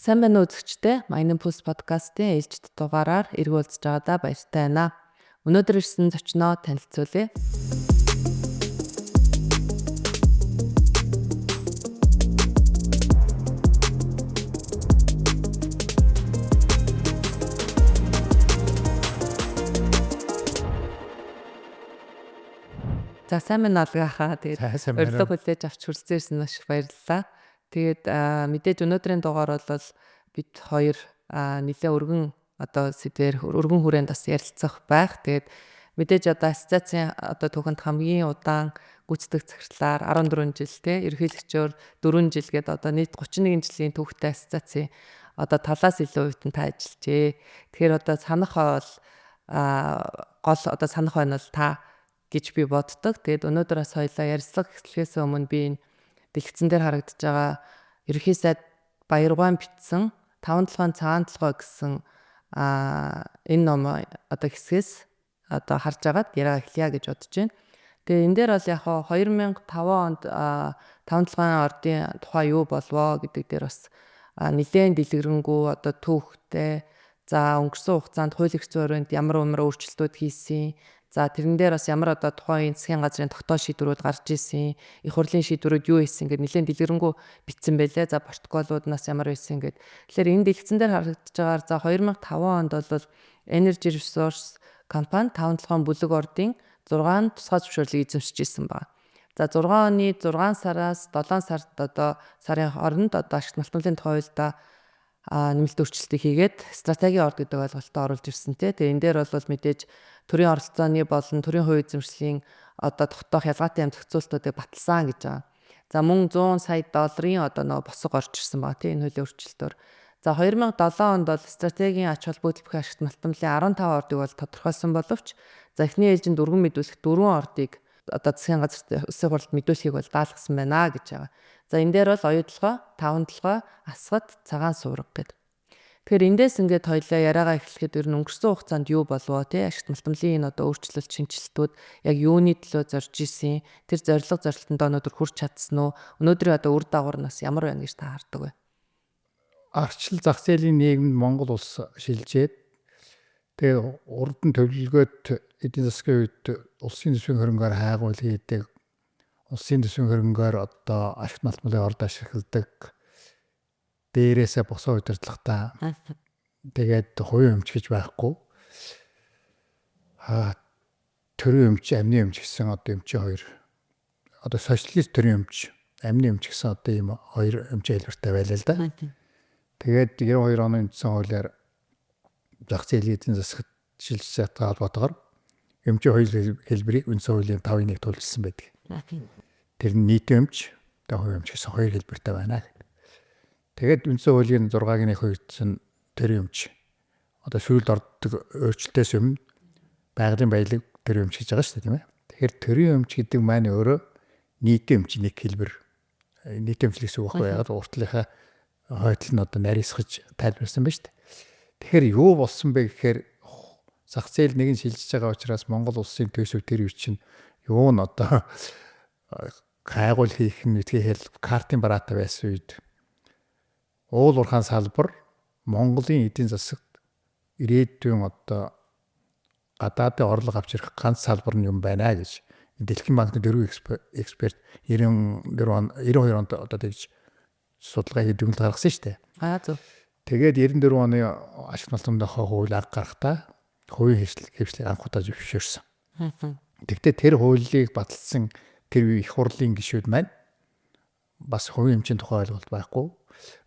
Сайн байна уу үзэгчдээ. Mining Pulse podcast-ийн ээлжид дугаараар эргүүлж байгаадаа баяртай байна. Өнөөдөр ирсэн зочноо танилцуулъя. За сайн байна алгахаа. Тэгээд урилга хүлээж авч хүрсэн маш их баярлалаа. Тэгээд мэдээж өнөөдрийн дугаар бол бид хоёр нэлээ өргөн сэдвээр өргөн хүрээнд бас ярилцах байх. Тэгээд мэдээж ассоциацийн түүхэнд хамгийн удаан гүйцэтгэх цагтлаар 14 жил ерөнхийлөгчөөр 4 жил гээд нийт 31 жилийн түүхтэй ассоциацийн талаас илүү үеийн та ажиллажээ. Тэгэхээр санах бол гол санах байна бол та гэж би боддог. Тэгээд өнөөдөр бас хоёлаа ярилцлага эхлэхээс өмнө би энэ дэлгэцэн дээр харагдаж байгаа ерөнхий сайд Баяргоон бичсэн 5-7 цагаан толгой гэсэн энэ ном хэсгээс харж агаад яриа эхлэе гэж бодож байна. Тэгээ энэ дээр бол яг 2005 онд 5-7 ордын тухай юу болвоо гэдэг дээр бас нэлээд дэлгэрэнгүй түүхтэй за өнгөрсөн хугацаанд хууль эрх зүйн өрөөнд ямар өөрчлөлтүүд хийсэн. За тэрэн дээр бас ямар тухайн засгийн газрын тогтоол шийдвэрүүд гарч ирсэн, их хурлын шийдвэрүүд юу хийсэн гэдэг нэлээд дэлгэрэнгүй бичсэн байлээ. За протоколууд ямар байсан гэдэг. Тэгэхээр энэ дэлгэцэн дээр харагдаж байгаагаар за 2005 онд бол Energy Resource компани 5-7 бүлэг ордын 6 тусгай зөвшөөрлийг эзэмшиж ирсэн байна. За 6 оны 6 сараас 7 сард сарын хооронд ашигт малтмалын тухай хуульд нэмэлт өөрчлөлтийг хийгээд стратегийн орд гэдэг ойлголтоо оруулж ирсэн те. Тэгээ энэ дээр бол мэдээж төрийн оролцооны болон төрийн хувь эзэмшлийн тогтоох ялгаатай зохицуултуудыг баталсан гэж байгаа. За мөн 100 сая долларын босго орж ирсэн ба тийм энэ хуулийн өөрчлөлтөөр. За 2007 онд бол стратегийн ач холбогдол ашигт малтмалын 15 ордыг бол тодорхойлсон боловч за эхний ээлжинд өргөн мэдүүлэх 4 ордыг засгийн газар улсын хурлд мэдүүлэхийг бол даалгасан байна гэж байгаа. За энэ дээр бол оюутлогоо, 5-толгой, асгад, цагаан суурга гэдэг. Тэгэхээр эндээс ингээд хоёлаа яриагаа эхлэхэд ер нь өнгөрсөн хугацаанд юу болвоо те ашигт малтмалын өөрчлөлт шинжилтүүд яг юуны төлөө зорж исэн тэр зорилтонд өнөөдөр хүрч чадсан уу? Өнөөдрийн үр дагавар нь бас ямар байна гэж та хардаг вэ? Арчил зах зээлийн нийгэмд Монгол улс шилжээд тэгээ урд нь төлөвлөгөөт эдийн засгийн үед улсын төсвийн хөрөнгөөр хайгуул хийдэг, улсын төсвийн хөрөнгөөр ашигт малтмалын орд ашигладаг, дээрээсээ босоо удирдлагатай тэгээд хувийн өмч гэж байхгүй төрийн өмч, амны өмч гэсэн өмчийн хоёр социалист төрийн өмч, амны өмч гэсэн ийм хоёр өмч хэлбэртэй байлаа л да. Тэгээд 92 оны үндсэн хуулиар зах зээлийн эдийн засагт шилжсэтэй холбоотойгоор өмчийн хоёр хэлбэрийг үндсэн хуулийн 5-1 төлөвлөсөн байдаг. Тэр нь нийтийн өмч, хувийн өмч гэсэн хоёр хэлбэртэй байна. Тэгээд үндсэн хуулийн 6-гийн 1 хувьдсан төрийн өмч сүйрэлд ордог өөрчлөлтөөс өмнө байгалийн баялаг төрийн өмч гэж байгаа шүү дээ тийм ээ. Тэгэхээр төрийн өмч гэдэг маань өөрөө нийтийн өмчийн нэг хэлбэр. Нийтийн өмчлөг гэсэн үг байхгүй яагаад уртлынхаа хойдол нь нарийсгаж тайлбарсан байна шүү дээ. Тэгэхээр юу болсон бэ гэхээр зах зээл нэг нь шилжиж байгаа учраас Монгол улсын төсөв тэр үе чинь юу нь хайгуул хийх нь гэдгийг картын бараатай байсан үед уул уурхайн салбар Монголын эдийн засагт ирээдүйн гадаадын орлого авч ирэх ганц салбар нь юм байна гэж Дэлхийн банкны дөрвөн эксперт 92 онд тэгж судалгаа хийдэг дүгнэлт гаргасан шүү дээ. Зөв. Тэгээд 94 оны ашигт малтмалын хууль анх гарахдаа хувийн хэвшлийг анх удаа зөвшөөрсөн. Тэгтээ тэр хуулийг баталсан тэр их хурлын гишүүд маань бас хувийн эмчийн тухай ойлголт байхгүй.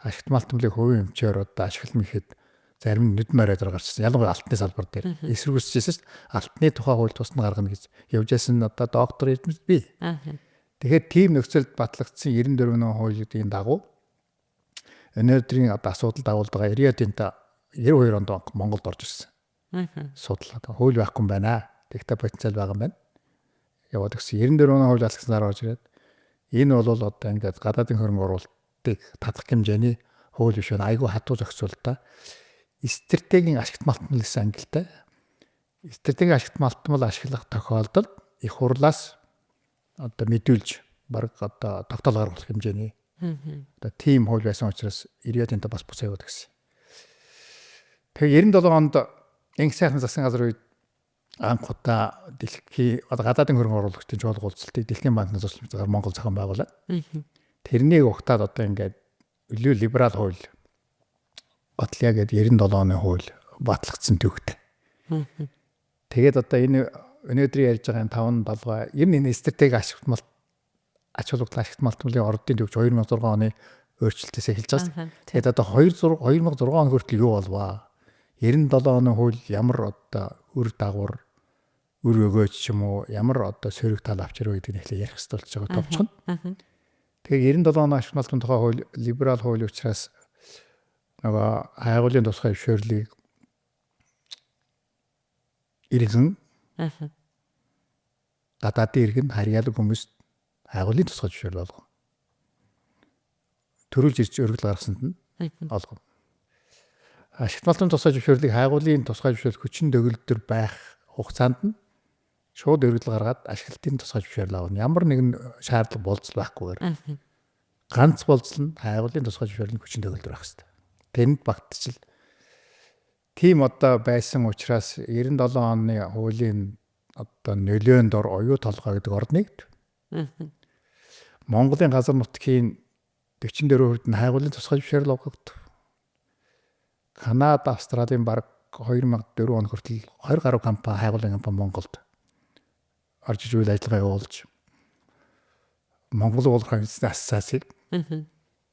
Ашигт малтмалын хувийн эмчээр ашиглан ихэд зарим нь нүд мараад гарчсан. Ялангуяа алтны салбар дээр эсэргүүцчихсэн шүү дээ. Алтны тухай хууль тусна гаргана гэж явж яасан доктор эзэмс би. Тэгэхээр тийм нөхцөлд батлагдсан 94 оны хуулийн дагуу өнөөдрийн асуудал дагуулж байгаа Ириадинт 92 онд Монголд орж ирсэн. Судалгаа хууль байхгүй юм байна. Тэгтээ потенциал байгаа юм байна. Яваад гэсэн 94 оны хууль алгснаар орж ирээд энэ бол ингээд гадаадын хөрөнгө оруулалтыг татах хэмжээний хууль биш байна. Айгүй хатуу зохицуулалтаа стратегийн ашигт малтмал гэсэн ангилалтай. Стратегийн ашигт малтмал ашиглах тохиолдолд их хурлаас мэдүүлж баг тогтоол гаргах хэмжээний Одоо тийм хууль байсан учраас 90-аад бас буцаа яваад гэсэн. Тэгээ 97 онд Инх сайхан засгийн газрын үед анх удаа дэлхийн гадаадын хөрөнгө оруулагчдын чуулга уулзалтыг Дэлхийн банкны тусламжтайгаар Монгол зохион байгуулад. Тэрнийг ухтаад одоо ингээд илүү либерал хууль батлая гэдэг 97 оны хууль батлагдсан төвхтэй. Тэгээд одоо энэ өнөөдрийн ярьж байгаа 5-7 ер нь энэ стратеги ач холбогдол ашигтмалтын ордын төвч 2006 оны өөрчлөлтөөс эхэлж байгаа. Тэгээд одоо 2006 он хүртэл юу болваа? 97 оны хууль ямар одоо үр дагавар үр өгөөч ч юм уу ямар одоо сөрөг тал авчир гэдэг нь эхлээ ярих хэрэгтэй болж байгаа товчхон. Тэгээ 97 оны ашигтмалтын тухай хууль либерал хууль учраас нөгөө хайгуулын тусгай зөвшөөрлийг иргэн гадаадын иргэн харьяалаг хүмүүст хайгуулын тусгай зөвшөөрөл олгов. Төрүүлж ирж өргөл гаргасанд нь олгов. Ашигтмалтын тусгай зөвшөөрлийг хайгуулын тусгай зөвшөөрөл хүчин төгөлдөр байх хугацаанд нь шууд өргөл гаргаад ашиглалтын тусгай зөвшөөрөл авна. Ямар нэгэн шаардлага болцол байхгүйгээр ганц болцол нь хайгуулын тусгай зөвшөөрлийн хүчин төгөлдөр байх хэрэгтэй. Тэнд багтчил тийм одоо байсан учраас 97 оны хуулийн одоо нөлөөнд ор оюу толгой гэдэг орд нэгт. Монголын газар нутгийн 44% нь хайгуулын тусгай зөвшөөрөл олгогдов. Канада, Австралийн баг 2004 он хүртэл 20 гаруй компани хайгуулын компани Монголд орж иж үйл ажиллагаа явуулж Монгол уулын ассоциацийг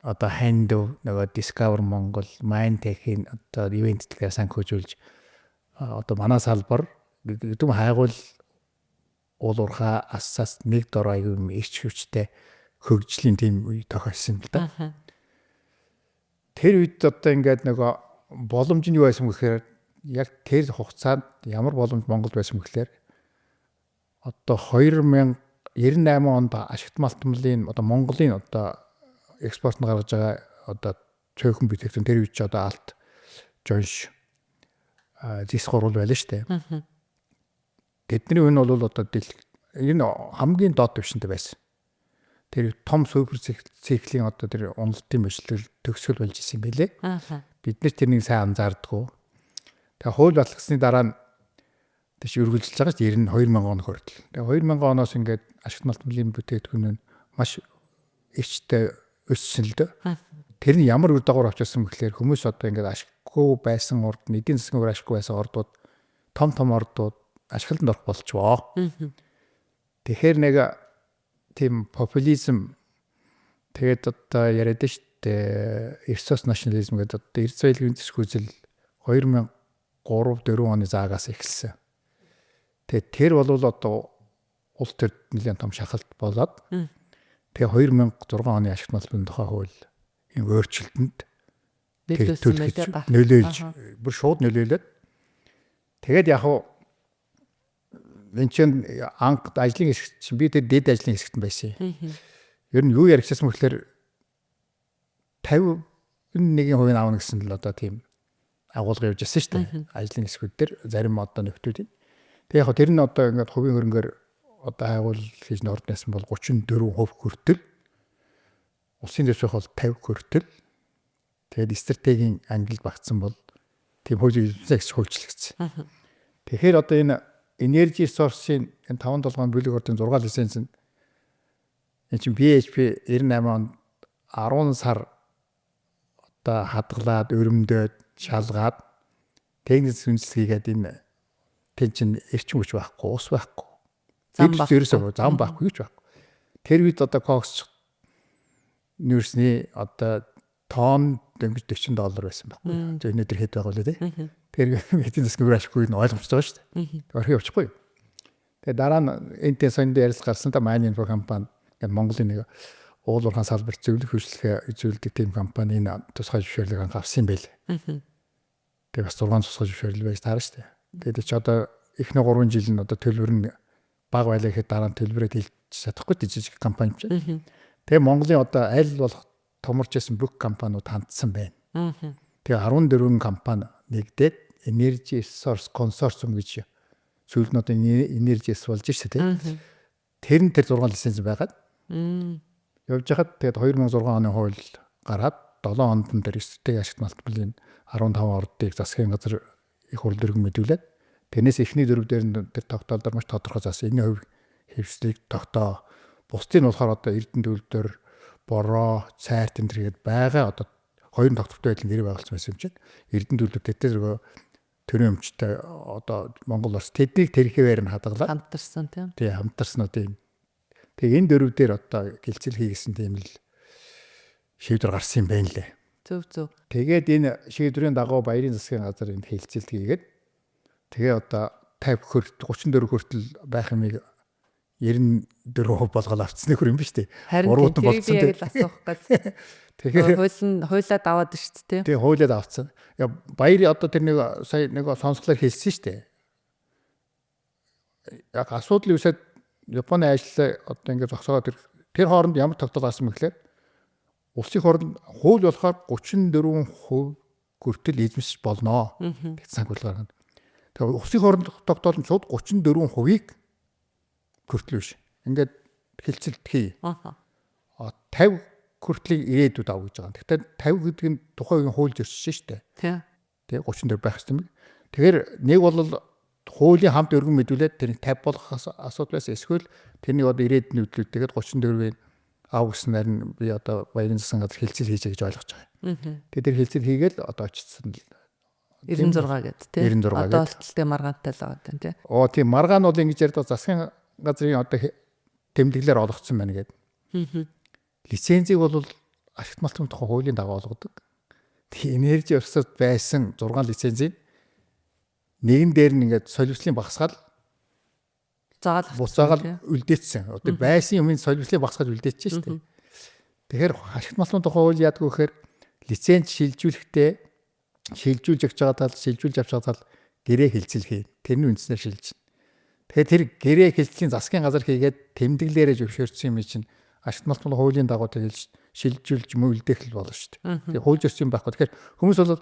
одоо хандв нөгөө Discover Монгол, Mindtech-ийн одоо ивентлэгээр санхүүжүүлж одоо манай салбар гэдэг хайгуул уулуурхаа ассоциацид нэг дор аюу ирч хүчтэй хөгжлийн тийм үе тохиолсон л да. Тэр үед одоо ингээд нөгөө боломж нь юу байсан гэхээр яг тэр хугацаанд ямар боломж Монголд байсан гэхээр одоо 2098 онд ашигт малтмлын одоо Монголын одоо экспорт нь гаргаж байгаа одоо цөөхөн бүтээгдэхүүн тэр үед ч одоо алт жонш зис гурвал байлаа шүү дээ. Тэдний үн бол одоо энэ хамгийн доод түвшинд байсан. Тэр том супер циклийн одоо тэр уналтын мэдлэл төгсгөл болж исэн юм билэ. Бид нар тэрнийг сайн анзаардаггүй. Тэгээ хууль батлагдсны дараа нь тийш үргэлжилж байгаа шүү дээ 2000 он хүртэл. Тэгээ 2000 оноос ингээд ашигт малтмлын бүтээгдэхүүн нь маш ихтэй өссөн л дээ. Тэр нь ямар үр дагавар авчирсан гэхээр хүмүүс одоо ингээд ашиггүй байсан орд нь эдийн засгийн ашиггүй байсан ордууд том ордууд ашиглалтанд орох болчихвоо. Тэгэхээр нэг тийм популизм тэгээд одоо яриад нь шүү дээ ресурс национализм гэдэг одоо эрдэс баялагын төсвөл 2003-4 оны заагаас эхэлсэн. Тэгээд тэр бол одоо улс төрд нэлээд том шахалт болоод тэгээ 2006 оны ашигт малтмлын тухай хууль энэ өөрчлөлтөнд нөлөөлж бүр шууд нөлөөлөд тэгээд яг хуу энэ чинь анх ажлын хэсэгт чинь би тэр дэд ажлын хэсэгт байсан. Ер нь юу яригчсан мэхлээр 51% авна гэсэн л одоо тийм агуулга явж байсан шүү дээ. Ажлын хэсгүүд дээр зарим одоо нөхдүүд. Тэг яг тэр нь одоо ингээд хувийн хөрөнгөөр одоо хайгуул хийж норднасан бол 34% хүртэл улсын дэвших бол 50 хүртэл тэгээд стратегийн ангил багтсан бол тийм хуулийг хөгжлөгдсөн. Тэгэхээр одоо энэ energy source-ийн энэ 5-7 бүлэг ордын 6 лиценз нь энэ чинь BHP 98 онд 10 сар одоо хадгалаад өрөмдөөд шалгаад техник үндэслэгээд энэ тэн чин эрчим хүч байхгүй, ус байхгүй. Зам байхгүй гэж байхгүй. Тэр үед одоо кокс нэрсний одоо тонн дөнгөж $40 байсан байхгүй. За өнөөдөр хэд байгаа вэ те? Тэр эдийн засгийн ашиггүй нь ойлгомжтой байгаа шүү дээ. Орхи явчихгүй. Тэгээ дараа нь энтэй сонд ярилцлага гарсан та Mining Info компани гэдэг Монголын нэг уулуурхаан салбарт зөвлөх хөгжлөхөө зөвлөдөг тийм компани энэ тусгай зөвшөөрлийг анх авсан юм байл. Тэгээ бас 6 тусгай зөвшөөрөл байж таарна шүү дээ. Тэгээд ч одоо эхний 3 жил нь одоо төлбөр нь бага байлаа гэхэд дараа нь төлбөрөө хэлж чадахгүй жижиг компани чинь. Тэгээ Монголын одоо аль болох томорч байсан бүх компаниуд хандсан байна. Тэгээ 14 компани нэгдээд Energy Source Consortium гэж сүүл нь одоо Energy болж шүү дээ. Тэр нь тэр 6 лиценз байгаад Явж хахад тэгээд 2006 оны хууль гараад 7 онд нь тэр стратеги ашигт малтмлын 15 ордыг засгийн газар их хурл дөрвөн мэдүүлээд тэрнээс эхний дөрөв дээр нь тэр тогтоолдоор маш тодорхой заасан. Энэ хувь хэвшлийг тогтоо. Бусдын болохоор одоо Эрдэнэ төлөвдөр бороо, цайрт энэ төргээд байгаа одоо хоёрын тогтвортой байдлын гэрээ байгуулсан байсан юм чинь Эрдэнэ төлөв тэтгэр төрийн өмчтэй одоо Монгол Улс тэднийг тэрхээвэр нь хадгалаад хамтарсан тийм. Тий хамтарснуудын. Тэгээ энэ дөрөв дээр одоо гэлцэл хийгсэн тийм л шийдвэр гарсан юм байна лээ. Зөв. Тэгээд энэ шийдвэрийн дагуу Баярын засгийн газар энд хэлцэлт хийгээд тэгээ одоо 50 34 хүртэл байх юмыг 94% болгоод авцсны хөр юм ба штэ. Урууд нь болцсон тийм. Асуух гэж. Тэгэхээр хуулиад аваад шүү дээ. Тэгээ хуулиад авцсан. Баяр одоо тэр нэг сая нэг сонсголоор хэлсэн шүү дээ. Яг асуудлын үсэд Японы ажил одоо ингээд зогсоод тэр хооронд ямар тогтоол гарсан бэ гэхээр улсын хооронд хууль болохоор 34% хүртэл эзэмшиж болно гэж санхуулгаар. Тэгээ улсын хооронд тогтоол нь шууд 34%-ийг хүртэл биш. Ингээд хэлцэлт хий. 50 хүртлийг ирээдүйд ав гэж байгаа. Тэгэхээр 50 гэдэг нь тухайн үеийн хууль зөрчсөн шүү дээ. Тэгээ 34 байх юм. Тэгэхээр нэг бол хуулийн хамт өргөн мэдүүлээд тэрийг 50 болгох асуудлаас эсвэл тэрнийг одоо ирээдүйн нөлөөлөлтэйгээд 34-ийг ав гэснээр нь би одоо Баярын засгийн газар хэлцэл хийжээ гэж ойлгож байгаа. Тэгээ тэр хэлцэл хийгээл одоо очсон 96 гэдэг тийм. Одоо олтолтой маргаантай л байгаа тийм. Тийм маргаан бол ингэж ярьдаг засгийн газрын одоо тэмдэглэлээр олгоцсон байна гэдэг. Лицензийг бол ашигт малтын тухай хуулийн дагуу олгодог. Тэгээ энержи өрсөд байсан 6 лицензийг нэгэн дээр нь ингээд солиуцлын багсгаал буцаагаал үлдээсэн. Одоо байсан юмын солиуцлын багсгаал үлдээчихэж шүү дээ. Тэгэхээр ашигт малтын тухай хууль яадаг вэ гэхээр лиценз шилжүүлэхдээ шилжүүлж авч байгаа тал шилжүүлж авч байгаа тал гэрээ хэлцэл хий. Тэрний үндснээр шилжиж. Тэгэхээр тэр гэрээ хэлцлийн засгийн газар хийгээд тэмдэглээрээ зөвшөөрсөн юм чинь ашигт малтын хуулийн дагуу тэгэлж шилжүүлж мөвлдэх л болно шүү дээ. Тэгээ хууль зөрчил юм байхгүй. Тэгэхээр хүмүүс бол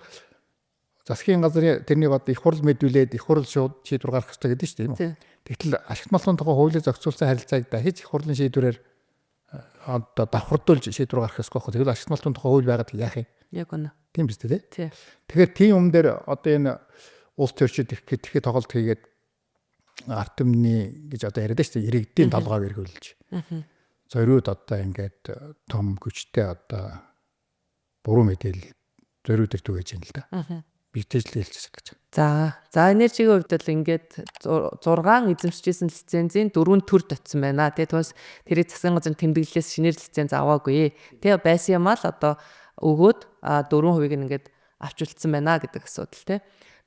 засгийн газрын тэрнийг одоо их хурл мэдүүлээд их хурл шууд шийдвэр гаргах хэрэгтэй гэдэг шүү дээ, тийм үү? Тэгтэл ашигт малтын тухай хуулийг зохицуулсан харилцааг дахиж их хурлын шийдвэрээр одоо давхардуулж шийдвэр гаргах ёсгүй байхгүй. Тэгвэл ашигт малтын тухай хууль байгаад яах юм? Яг үнэ. Тийм биз дээ, тийм. Тэгэхээр тийм юм дээр одоо энэ улс төрчид ирэхэд тоглолт хийгээд арт түмний гэж одоо яриад шүү дээ, иргэдийн толгойг эргүүлж. Зориуд одоо ингээд том хүчтэй одоо буруу мэдээлэл зориуд төр түгэж юм л да. Битэж л хэлчихсэн гэж. За энержигийн хувьд бол ингээд 6 эзэмшижсэн лицензийн 4 төр татсан байна. Тэгээ түүнээс тэрийг засгийн газрын тэмдэглэлээс шинээр лиценз аваагүй. Тэгээ байсан юм аа л одоо өгөөд 4%-ийг ингээд авчулсан байна гэдэг асуудал тий.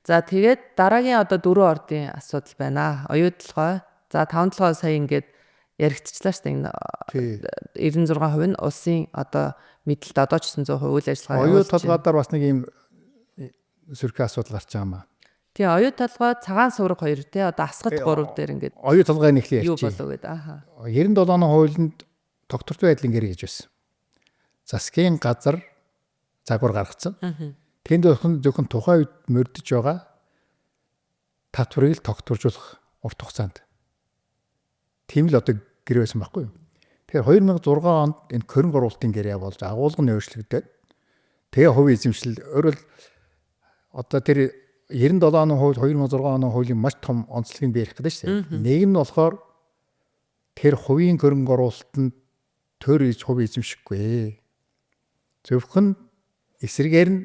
За тэгээд дараагийн одоо 4 ордын асуудал байна. Оюутлогоо. За 5-7 сая ингээд яригдчихлаа шүү дээ. 96% нь улсын одоо мэдлэлд одоо ч 900% үйл ажиллагаа. Оюут толгойдоор бас нэг юм сөрхий асуудал гарч байгаа юм аа. Тий, оюут толгой цагаан сураг 2 тий одоо асгат 3 дээр ингээд оюут толгой нэхлээ ярьчих. Юу болов гээд ааха. 97 оны хуулинд тогтвортой байдлын гэрээ гэж байсан. Засгийн газар загвар гаргацсан. Тэнд зөвхөн тухайн үед мөрдөж байгаа татварыг тогтворжуулах урт хугацаанд. Тийм л одоо гэрээ байсан байхгүй юу? Тэгэхээр 2006 онд энэ хөрөнгө оруулалтын гэрээ болж агуулга нь өөрчлөгдөд тэгээ хувийн эзэмшил өөрөөр одоо тэр 97 оны хууль 2006 оны хуулийн маш том онцлогийг биерэх гэдэг шүү дээ. Нэг нь болохоор тэр хувийн хөрөнгө оруулалтанд төр хувийн эзэмшихгүй. Зөвхөн эсрэгээр нь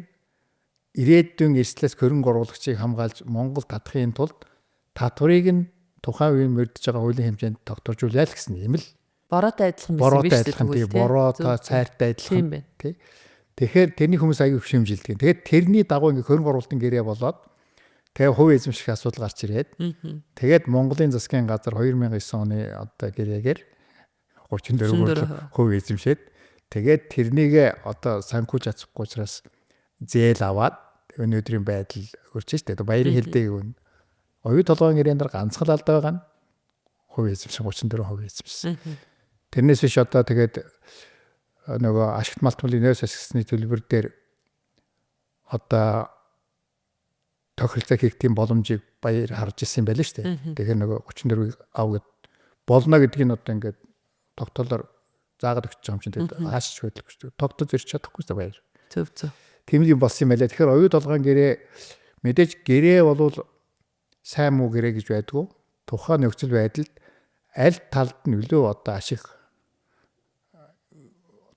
ирээдүйн эрсдлээс хөрөнгө оруулагчийг хамгаалж Монгол татахын тулд татварыг нь тухайн үеийн мөрдөж байгаа хуулийн хэмжээнд тогтворжуулъя л гэсэн юм л. Бороотой адилхан байсан биш үү? Бороотой цайртай адилхан. Тий. Тэгэхээр тэрний хүмүүс аягүй хөшөмжилдэг. Тэгээд тэрний дагуу ингээ хөрөнгө оруулалтын гэрээ болоод тэгээ хувийн эзэмших асуудал гарч ирээд тэгээд Монголын засгийн газар 2009 оны одоо гэрээгээр 34% эзэмшээд тэгээд тэрнийг одоо санхүүж чадахгүй учраас зээл аваад өнөөдрийн байдал хүрч штэ. Баярын хэлдэг юм. Оюут толгойн гэрээнд ганцхан л алдаа байгаа нь хувийн эзэмших 34% эзэмшсэн. Тэрнээс биш одоо тэгээд нөгөө ашигт малтмлын нөөц ашигсны төлбөр дээр одоо тохиролцоо хийх тийм боломжийг баяр харж ирсэн байлаа шүү дээ. Тэгэхээр нөгөө 34-ийг ав гэд болно гэдгийг нь одоо ингээд тогтоолоор заагаад өгч байгаа юм чинь тэгээд хаашч хөдлөх гэж тогтож ирч чадахгүй шүү дээ. Зөв. Тийм юм болсон юм байлаа. Тэгэхээр оюу толгойн гэрээ мэдээж гэрээ бол сайн муу гэрээ гэж байдгүй. Тухайн нөхцөл байдалд аль талд нь илүү одоо ашиг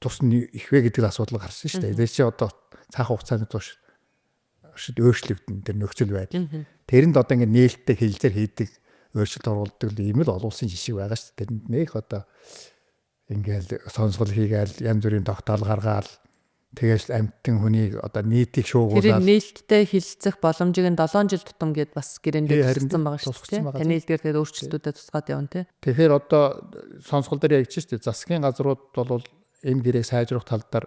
тусна их вэ гэдэг асуудал гарсан шүү дээ. Тэд чи одоо цаах хугацааны турш өөрчлөгдөн тэр нөхцөл байдал. Тэрэнд одоо ингэ нээлттэй хэлзээр хийдэг өөрчлөлт оруулдаг ийм л олон улсын жишээ байгаа шүү дээ. Тэрэнд нэг одоо ингээл сонсгол хийгээл янз бүрийн тогтоол гаргаал тэгээс амьтан хүнийг одоо нийтийг шуугуулаад тэр нээлттэй хилцэх боломжийг нь 7 жил тутам гэд бас гэрээндээ тусгасан байгаа шүү дээ. Таны хэлдгээр тэгээд өөрчлөлтүүдэд тусгаад явна тий. Тэгэхээр одоо сонсгол дээр яг чинь шүү дээ. Засгийн газрууд бол энэ гэрээг сайжруулах тал дээр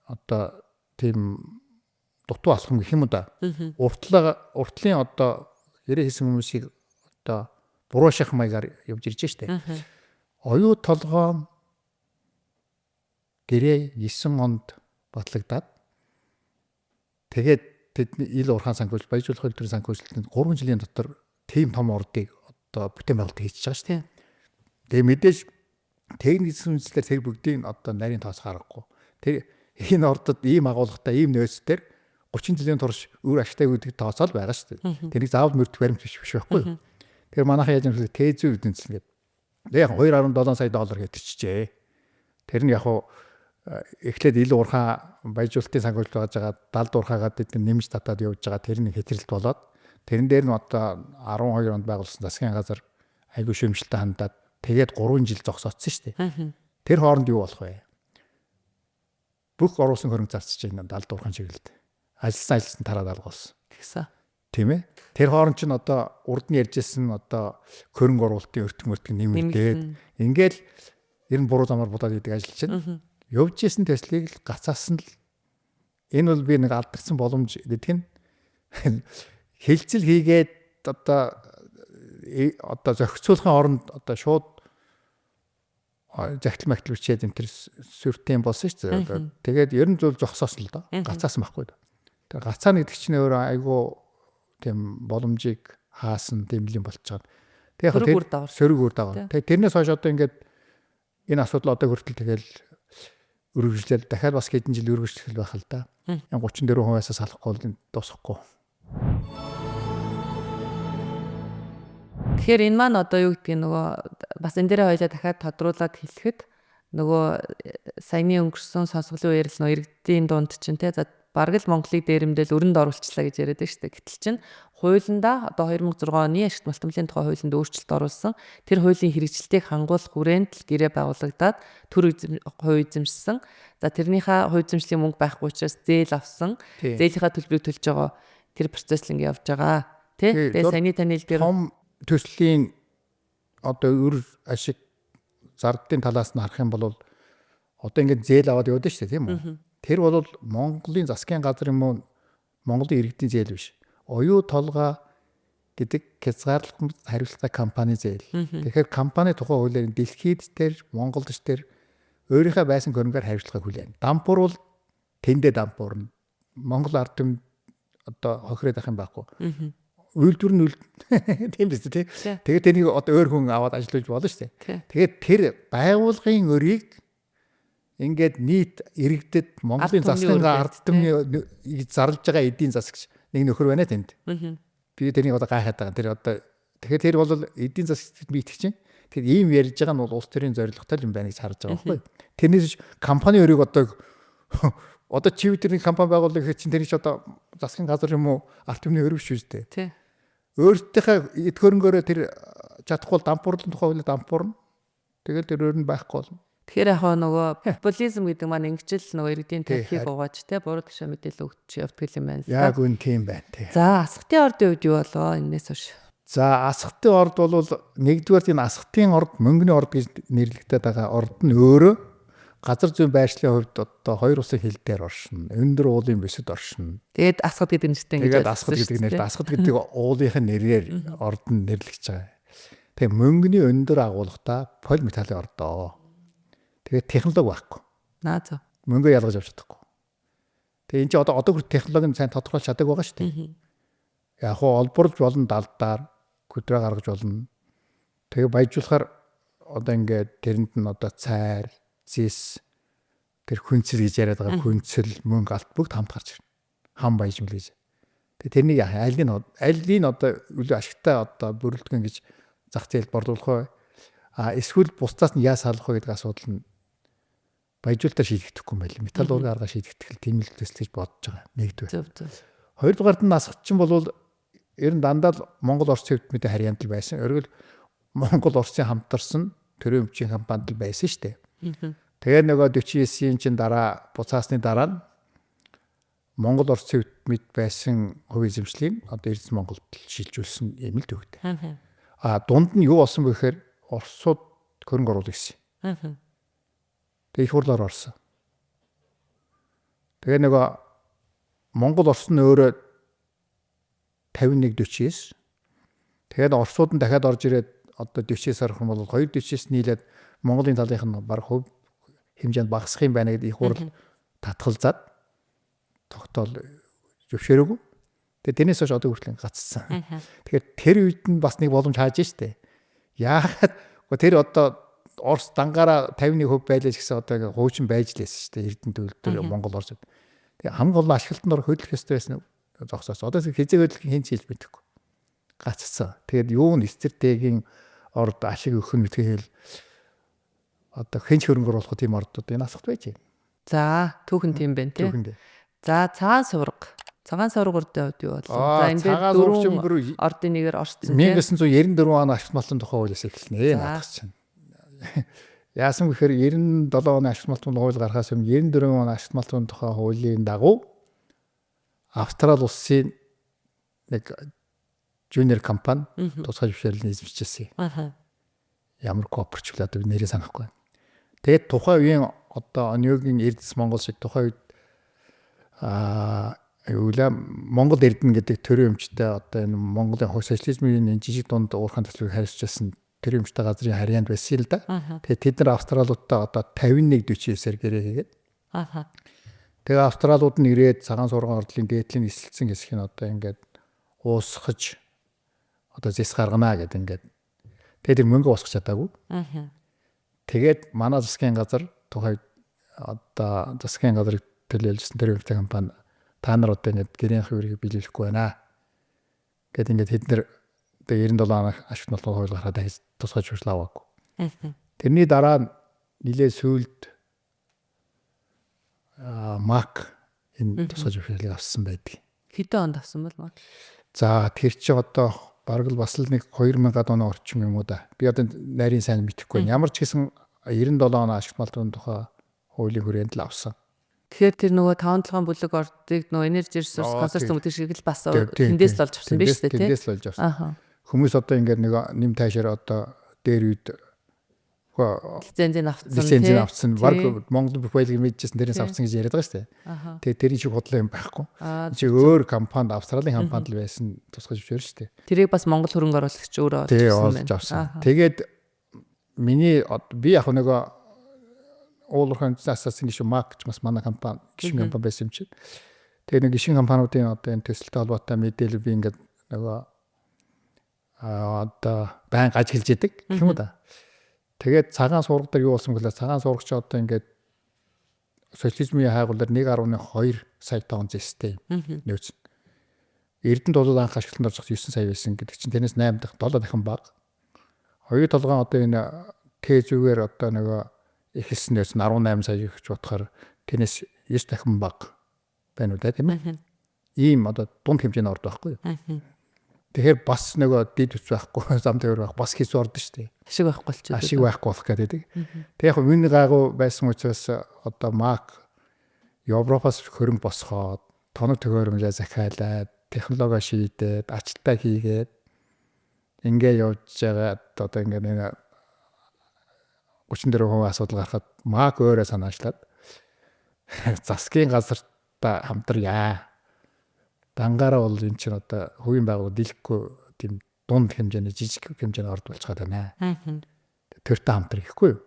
одоо тийм дутуу алхам гэх юм уу да. Уртлын одоо гэрээ хийсэн хүмүүсийг одоо буруу шах маягаар явж ирж штэ. Оюу толгой гэрээ 9 онд батлагдаад тэгээд тэдний ил уурхаан санхүүжилт, баяжуулах хэлбэрийн санхүүжилтөнд 3 жилийн дотор тийм том урдыг одоо бүтээн байгуулалт хийж байгаа шүү дээ. Тэгээ мэдээж техник сүнслэр тэр бүгдийг одоо нарийн тоос харахгүй. Тэр энэ ордод ийм агуулгатай ийм нөөцдөр 30 жилийн турш өөр ашигтай үүдийг тооцоол байгаа шүү дээ. Тэрийг заавал мөрдөх баримт биш байхгүй юу? Тэгэхээр манайхан яаж юм бэ? T100 эдийн засаг гэдэг. Яг 2.7 сая доллар гэтчихжээ. Тэр нь яг эхлээд ил уурхаа баяжуулалтын санхүүжилт байж байгаа 70 уурхаагаад эдгээр нэмж татаад явж байгаа тэр нэг хэтрэлт болоод тэрэн дээр нь одоо 12 онд байгуулсан засгийн газар айгүй шүүмжлэлтэй хандаад тэгээд 3 жил зогсоодсон шүү дээ. Тэр хооронд юу болох вэ? Бүх оруулсан хөрөнгө зарцж байна 70 уурхаан чиглэлд. Ажилласан тараад алгуулсан. Тэгсэн. Тийм ээ. Тэр хооронд чинь одоо урд нь ярьжсэн одоо хөрөнгө оруулалтын өртгөн нэмэгдээд ингээл ер нь буруу замаар будаад идэг ажил чинь явж исэн төслийг л гацаасан л энэ бол би нэг алдагдсан боломж гэдэг нь хилцэл хийгээд одоо зохицуулахын оронд одоо шууд захидал махтал бичээд энэ төр сүртэн болсон шүү дээ. Тэгээд ер нь зөв зогсоосон л доо. Гацаасан байхгүй. Тэр гацаана гэдэг чинь өөрөө айгүй тийм боломжийг хаасан тийм юм болчиход. Тэгээ яг сөрөг үр дагавар. Тэгээ тэрнээс хойш одоо ингээд энэ асуудал одоо хүртэл тэгэл өргөжлөл дахиад бас хэдэн жил өргөжлөл байх л да. 34%-аас салахгүй дуусахгүй. Тэгэхээр энэ маань одоо юу гэдгийг нөгөө бас энэ дээр хоёлаа дахиад тодруулаад хэлэхэд нөгөө саяны өнгөрсөн сонсголын үеэр л нөгөө иргэдийн дунд чинь те за бараг л Монголыг дээрэмдэл өрөнд оруулчлаа гэж яриад байна шүү дээ. Гэтэл чинь хуулиндаа одоо 2006 оны ашигт малтмлын тухай хуулинд өөрчлөлт оруулсан. Тэр хуулийн хэрэгжилтийг хангуулах хүрээнд л гэрээ байгуулагдаад төр хувь эзэмшсэн. За тэрнийхээ хувь эзэмшлийн мөнгө байхгүй учраас зээл авсан. Зээлийнхаа төлбөрийг төлж байгаа тэр процесс л ингэ явж байгаа. Тэ? Тэгээ саяны таны хэлдгээр том төслийн одоо өр ашиг зардын талаас нь харах юм бол одоо ингэ зээл аваад явдаг шүү дээ тийм үү? Тэр бол Монголын засгийн газар юм уу Монголын иргэдийн зээл биш. Оюу толгой гэдэг хязгаарлалт хариуцлага компани зээл. Тэгэхээр компани тухай хуулиар дэлхийд дээр Монголд дээр өөрийнхөө байсан хөрөнгөөр хариуцлага хүлээн. Дампуур бол тэндээ дампуурна. Монгол ард түмэнд одоо хохироод ах юм байхгүй. Үйлдвэр нь тийм биз дээ. Тэгээд тэнийг одоо өөр хүн аваад ажиллаж болно шүү дээ. Тэгээд тэр байгууллагын өрийг ингээд нийт иргэдэд Монголын засгийн ард түмний зарлж байгаа эдийн засагч нэг нөхөр байна тэнд. Би тэрийг одоо гайхаад байгаа. Тэр одоо тэгэхээр тэр бол эдийн засагт би итгэж чинь. Тэгэхээр ийм ярьж байгаа нь бол улс төрийн зорилготой юм байна гэж харж байгаа байхгүй. Тэрнээс компани өрийг одоо чи тэрний компани байгуулах гэж чинь тэр чи одоо засгийн газар юм уу ард түмний өрөв шүү дээ. Тий. Өөртөөхөө эд хөрөнгөөрөө тэр чадахгүй дампуурлын тухай хуулиар дампуурна. Тэгэл тэр өөр нь байхгүй болно. Тэгэхээр яг нөгөө популизм гэдэг маань ингэжл нөгөө иргэдийн тархийг угааж те буруу ташаа мэдээлэл өгч явдаг юм байна л да. Яг үн тийм байна тий. За асхтын ордын үед юу болоо энэс хойш? За асхтын орд бол нэгдүгээр энэ асхтын орд мөнгөний орд гэж нэрлэгдээд байгаа орд нь өөрөө газар зүйн байршлын хувьд одоо хоёр улсын хил дээр оршино. Өндөр уулын бэсэд оршино. Тэгээд асхад гэдэг нэртэй ингэж асхад гэдэг нэртэй асхад гэдэг уулынхын нэрээр орд нь нэрлэгдэж байгаа. Тэгээ мөнгөний өндөр агуулгатай пол металлын ордоо. Тэгээд технологи байхгүй. Наа зөө. Мөнгөө ялгаж авч чадахгүй. Тэгээ энэ чинь одоо хүртэл технологийн сайн тодорхойлж чаддаг байгаа шүү дээ. Яг хоо олборлж болно далдаар, көдрөө гаргаж болно. Тэгээ баяжуулахаар одоо ингээд тэрэнд нь одоо цайр, зис, тэр хүнцэл гэж яриад байгаа хүнцэл, мөнгө алт бүгд хамт гарч ирнэ. Хам баяжмал гэж. Тэгээ тэрнийг алийг одоо үл ашигтай одоо бүрэлдэхүүн гэж зах зээлд борлуулах уу? Эсвэл бусдаас нь яа салах вэ гэдэг асуудал нь баяжуулалтаар шийдэгдэхгүй юм байл. Металл уургийн аргаар шийдэгдэх тийм л төсөл гэж бодож байгаа. Нэгдүгээр. Хоёрдугаард нь насгчин бол ер нь дандаа л Монгол Орос хэвтмэдийн харьяанд л байсан. Örгөл Монгол Оросын хамтарсан төрийн өмчийн компанид л байсан шүү дээ. Тэгээ нөгөө 49-ийн чин дараа буцаасны дараа нь Монгол Орос хэвтмэд байсан хувийн эзэмшлийн одоо Эрдэс Монголд шилжүүлсэн юм л төгд. Дунд нь юу болсон бэ гэхээр Оросууд хөрөнгө оруулах гэсэн. Тэгээ их хурлаар орсон. Тэгээ нөгөө Монгол Орос нь өөрөө 51-49. Тэгээд Оросууд нь дахиад орж ирээд одоо 49 орох юм бол 2-49-с нийлээд Монголын талынх нь баг хөв хэмжээнд багасах юм байна гэдэг их хурл татгалзаад тогтоол зөвшөөрөөгүй. Тэгээд тэрнээс хойш одоо хүртэл гацсан. Тэгэхээр тэр үед нь бас нэг боломж хааж штэ. Яагаад тэр одоо Орос дангаараа 51% байлаа гэсэн одоо хуучин байж лээсэн штэ. Эрдэнэ төлөвлөлтөөр Монгол Орос. Тэгээ хамгийн гол ашиглалтанд орох хөдөлгөх ёстой байсан зогсоос. Одоо хизээ хөдөлгөх хин чийлж мэдэхгүй. Гацсан. Тэгээд юу нэстэртэйгийн орд ашиг өгөх нь мэдхийхэл одоо хинч хөрөнгө оруулах тийм ордод энэ асахт байж байна. За түүхэн тийм байна тий. За цагаан сурга. Цагаан сургуудын хувьд юу болов? За энэ дээр дөрвөн ордын нэгээр орцсон тий. 1994 оны ашигт малтын тухай хуулиас эхэлнэ. Наадах чинь. Яасан гэхээр 97 оны ашигт малтын хууль гарахаас өмнө 94 оны ашигт малтын тухай хуулийн дагуу Австрали улсын нэг жуниор компани тусгай зөвшөөрлөнд эзэмшижсэн. Ямар кооперч вэ одоо нэрээ санахгүй. Тэгээд тухайн үеийн одоо Онёгийн Эрдэс Монгол шиг тухайн үед Монгол Эрдэнэ гэдэг төрийн өмчтэй одоо энэ Монголын социализмын энэ жижиг дунд уурхайн төслийг харьцуулсан төрийн өмчтэй газрын харьяанд байсан л да. Тэгээд тэд нар Австралиудтай одоо 51-49-ээр гэрээ хийгээд. Тэгээ Австралиуд нь ирээд цагаан сургаан ордлын дээдлийн эсэлцэн хэсэг нь одоо ингээд уусгаж одоо зэс гаргана гэдэг ингээд. Тэгээд тэр мөнгө уусгах чадаагүй. Тэгээд манай засгийн газар тухай одоо засгийн газрыг төлөөлсөн тэр өвтэй компани та нар одоо ингээд гэрийн хувирыг биелүүлэхгүй байна. Гэт ингээд хэд нэр одоо 97 оны ашигт малтын хууль гараад тусгай зөвшөөрөл аваагүй. Тэрний дараа нилээ сүүлд Мак энэ тусгай зөвшөөрлийг авсан байдаг. Хэдэн онд авсан бол маа? За тэр чи одоо бараг л бас л нэг 2000-ад оны орчим юм уу да. Би одоо нарийн сайн мэдэхгүй байна. Ямар ч гэсэн 97 оны ашигт малтын тухай хуулийн хүрээнд л авсан. Тэгэхээр тэр нөгөө 5-7 бүлэг ордыг нөгөө энержи ресурс консорциум гэдэг шиг л бас тэндээс л олж авсан биз дээ тий. Тэндээс л олж авсан. Хүмүүс одоо ингээд нэг нэм тайшаар одоо дээр үед лицензийн авцсан баг Монгол бүх баялагийг мэдчихсэн тэрнээс авцсан гэж яриад байгаа шүү дээ. Тэгээ тэрийн шиг худлаа юм байхгүй. Чи өөр компанид Австралийн компанид л байсан тусгай зөвшөөр шүү дээ. Тэрийг бас Монгол хөрөнгө оруулагч өөрөө олж авсан. Тэгээд миний би яг нөгөө уулуурхайн засаас ингэ шүү Мак ч бас манай компани гишүүн компани байсан юм чи. Тэгээ нэг гишүүн компаниудын одоо энэ төсөлтэй холбоотой мэдээлэл би ингээд нөгөө одоо байн ажиглаж идэг гэх юм уу да. Тэгээд цагаан сурга дээр юу болсон гэвэл цагаан сургач одоо ингээд социализмын хайгуулаар 1.2 сая тонн зэстэй нөөц. Эрдэнэ толгойд анх ашиглалтанд орж 9 сая байсан гэдэг чинь тэрнээс 8 дахь 7 дахин бага. Хоёр толгойн одоо энэ Т зүгээр одоо нөгөө эхэлсэн нөөц нь 18 сая гэж бодохоор тэрнээс 9 дахин бага байна уу да тийм ээ. Ийм одоо дунд хэмжээний орд байхгүй юу? Тэгэхээр бас нөгөө дид үс байхгүй зам төвөр байх бас хийс ордон шүү дээ. Ашиг байхгүй болчихсон. Ашиг байхгүй болох гэдэг. Тэг яг миний гайгүй байсан учраас одоо Мак Европоос хөрөнгө босгоод тоног төгөөрөмжөө захиалаад технологи шийдээд ачлалтаа хийгээд ингээ явж байгаа одоо ингээ нэг 34% асуудал гарахад Мак өөрөө санаачлаад засгийн газартаа хамтрая. Дангаараа бол эн чинь одоо хувийн байгууллага дийлэхгүй тийм дунд хэмжээний жижиг хэмжээний орд болж байгаа даа. Тэртэй хамтрах гэхгүй юу.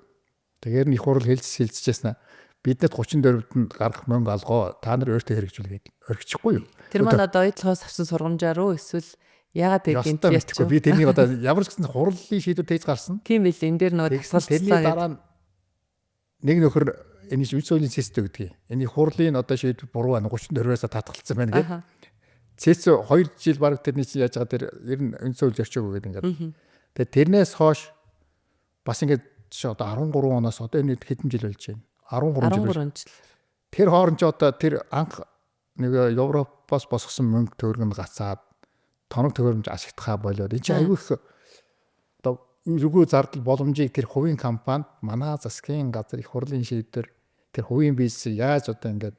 Тэгэхээр нь их хурл хэлцэжсэн биднэд 34-нд гарах мөнгө алгоо та нар өөртөө хэрэгжүүлгээд орхичихгүй юу. Тэр маань одоо ойдлохоос авсан сургамжаар уу эсвэл Ягаад гэнт яахгүй би тэрнийг одоо ямар ч гэсэн хурлын шийдвэр тээж гарсан. Тийм биз энэ дээр нөгөө тэрний дараа нэг нөхөр энэ үе соёлын систем гэдгийг. Энэ хурлын одоо шийдвэр буруу байна 30-40-аас татгалцсан байна гэдэг. Цэс 2 жил баг тэрний чи яаж байгаа тэр ер нь үе соёл зорчоогүй гэдэг ингээд. Тэгээ тэрнээс хойш бас ингээд одоо 13 оноос одоо энэ хэдэн жил болж байна. 13 жил. Тэр хооронд ч одоо тэр анх нэг Европоос босгосон мөнгө төгрөг нь гацаад тоног төгрөмж ашиглахаа болоод энэ чинь аюу их одоо өргөө зардал боломжийг тэр хувийн компанид манай засгийн газар их хурлын шийдвэр тэр хувийн бизнес яаж одоо ингээд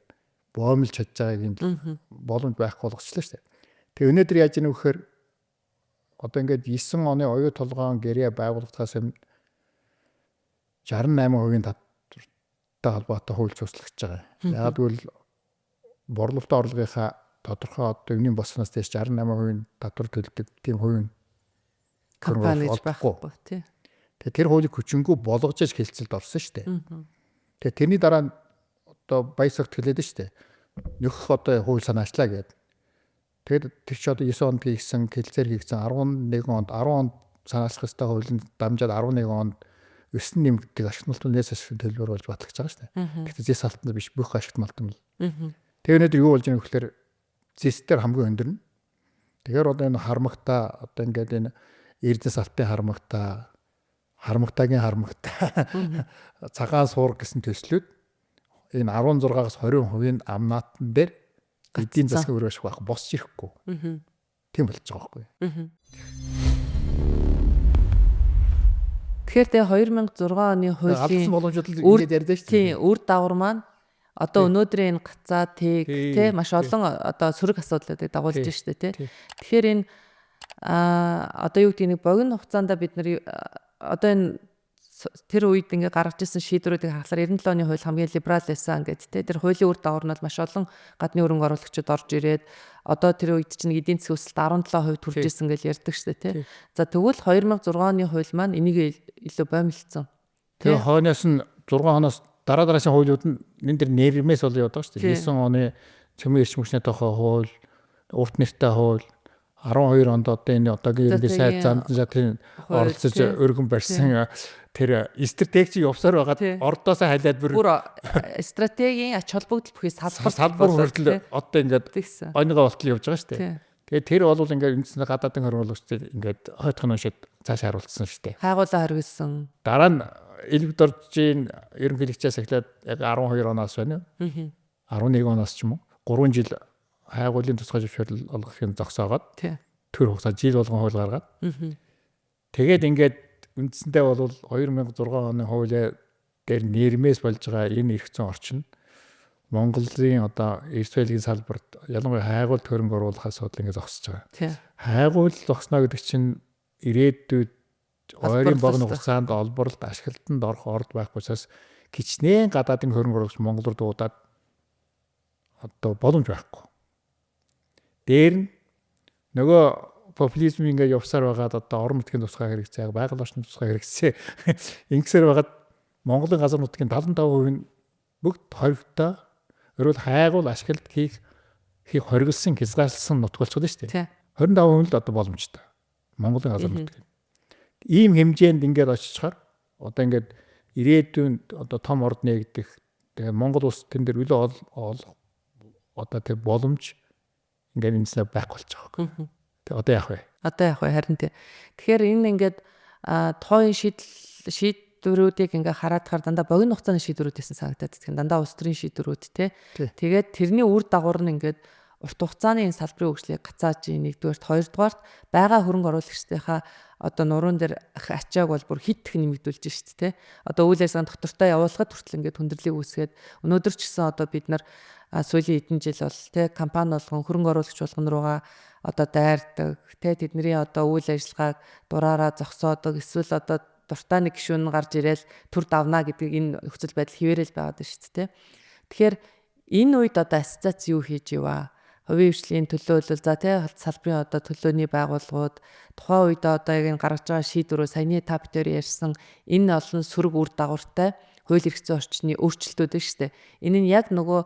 боомлж чадж байгааг юм боломж байхгүй болгочлаа шүү дээ. Тэгээ өнөөдөр яаж ийм вэхээр одоо ингээд 9 оны оюу толгойн гэрээ байгуулагдахаас өмнө 68% татвартай холбоотой хууль цуслагдж байгаа. Яг гэвэл борлуулалтын орлогынхаа тодорхой одоо өмнө босноос дээш 68% татвар төлдөг тийм хувийн компани байхгүй тий. Тэгээ тэр хуулийг хүчингү болгож хэлцэлд орсон шүү дээ. Тэгээ тэрний дараа одоо баясагт хэлээд шүү дээ. Нөх одоо хууль санаачлаа гэдэг. Тэгээд тэр ч одоо 9 онд хийсэн хэлцээр хийгдсэн 11 онд 10 онд санаачлах ёстой хуулийн дамжаад 11 онд 9 нэмэгддэг ашиглалтын нээс ашиг төлбөр болж батлагдж байгаа шүү дээ. Гэхдээ зэс алтан биш бүх ашиглалт юм л. Тэгээ өнөөдөр юу болж байгаа вэ гэхээр зэстээр хамгийн өндөр нь. Тэгэхээр одоо энэ хармагтаа одоо ингээд энэ эрдэнэс алтын хармагтаагийн хармагтаа цагаан суур гэсэн төслүүд энэ 16-аас 20% амнаатан дээр эдийн засгийн өрөөш байх босч ирэхгүй. Тийм болж байгаа байхгүй. Тэгэхээр тэгээ 2006 оны хуулийн боломжууд яриад байна шүү дээ. Тийм, үр дагавар маань одоо өнөөдрийн энэ гацаа тэг тий маш олон одоо сөрөг асуудлуудыг дагуулж штэ тий. Тэгэхээр энэ одоо юу гэдэг нэг богино хугацаанд бид нар одоо энэ тэр үед ингээ гаргаж ирсэн шийдвэрүүдийг харахаар 97 оны хууль хамгийн либерал байсан гэдэг тий. Тэр хуулийн үр дагавар нь маш олон гадны хөрөнгө оруулагчид орж ирээд одоо тэр үед чинь эдийн засгийн өсөлт 17% хүрж ирсэн гэж ярьдаг штэ тий. За тэгвэл 2006 оны хууль маань энийг илүү боомлцсон. Тэгээ хойноос нь 6 хоноос дараагийн хуулиуд нь энэ дэр нэрмээс бол явдаг шүү дээ. 9 оны цөмийн эрчим хүчний тухай хууль, урт нэртэй хууль, 12 онд одоо энэ одоогийн ерөнхий сайд зандан оролцож өргөн барьсан тэр стратеги явсаар байгаа ордоосоо халиад бүр стратегийн ач холбогдол бүхий салбар хүртэл одоо ингээд ойногоо болтол явж байгаа шүү дээ. Тэгээд тэр бол ингээд үндсэндээ гадаадын хөрвүүлэгчдээ ингээд хойтхон уншаад цааш харуулсан шүү дээ. Хайгуулаа хариулсан. Дараа нь элбэг доржийн ерөнхийлөгчөөс эхлээд яг 12 оноос байна. 11 оноос ч юм уу 3 жил хайгуулын тусгай зөвшөөрөл олгохын зогсоогоод төр хугацаа жил болгон хууль гаргаад тэгээд ингээд үндсэндээ бол 2006 оны хуулиар дээр нэрмээс болж байгаа энэ эрх зүйн орчин Монголын одоо эрс байлгийн салбарт ялангуяа хайгуулт хөрөнгө оруулах асуудал ингээд зогсож байгаа. Хайгуул зогсно гэдэг чинь ирээдүйд ойрын богино хугацаанд олборлолт ашиглалтанд орох орд байхгүй учраас кичнээн гадаадын хөрөнгө оруулагч Монгол руу дуудаад одоо боломж байхгүй. Дээр нь нөгөө популизм ингээд явсаар байгаад одоо орон нутгийн тусгай хэрэгцээ, байгаль орчны тусгай хэрэгцээ ингэсээр байгаад Монголын газар нутгийн 75% нь бүгд хоригтой өрөөл хайгуул ашиглалт хийх хориглосон хязгаарласан нутг болчихлоо шүү дээ. 25% л одоо боломжтой. Монголын газар нутгийн. Ийм хэмжээнд ингээд очичаар одоо ингээд ирээдүйн одоо том орд нэгдэх тэгээ Монгол улс тэн дээр үлээ одоо тэр боломж ингээд энэсээ байхгүй болчих واخгүй. Тэгээ одоо яах вэ? Одоо яах вэ? Харин тэгэхээр энэ ингээд тооён шийдвэрүүдийг ингээ хараадахаар дандаа богино хугацааны шийдвэрүүд гэсэн санагдаад байна. Дандаа улс төрийн шийдвэрүүд тий. Тэгээд тэрний үр дагавар нь ингээд урт хугацааны энэ салбарын хөгжлийг гацааж нэгдүгээрт, хоёрдугаарт байгаа хөрөнгө оруулагчдынхаа одоо нуруунд дээр ачааг бол бүр хит их нэмэгдүүлж шүү дээ. Одоо үйл ажиллагааны доктортой явуулахад хүртэл ингээд хүндрэлийг үүсгээд өнөөдөр ч гэсэн одоо бид нар сүүлийн хэдэн жил бол тий компани болгон хөрөнгө оруулагч болгон руугаа одоо дайрдаг тий тэдний одоо үйл ажиллагааг дураараа зогсоодог эсвэл одоо дуртай нэг гишүүн гарч ирээл төр давна гэдэг энэ нөхцөл байдал хിവэрэл байгаад байна шүү дээ. Тэгэхээр энэ үед одоо ассоциац юу хийж иваа? Хувийн хвшлийн төлөөлөл за тий салбарын одоо төлөөний байгууллагууд тухайн үед одоо яг энэ гаргаж байгаа шийдвэрөө саяны та бүхэн ярьсан энэ олон сөрөг үр дагавартай хууль эрх зүйн орчны өөрчлөлтүүд шүү дээ. Энэ нь яг нөгөө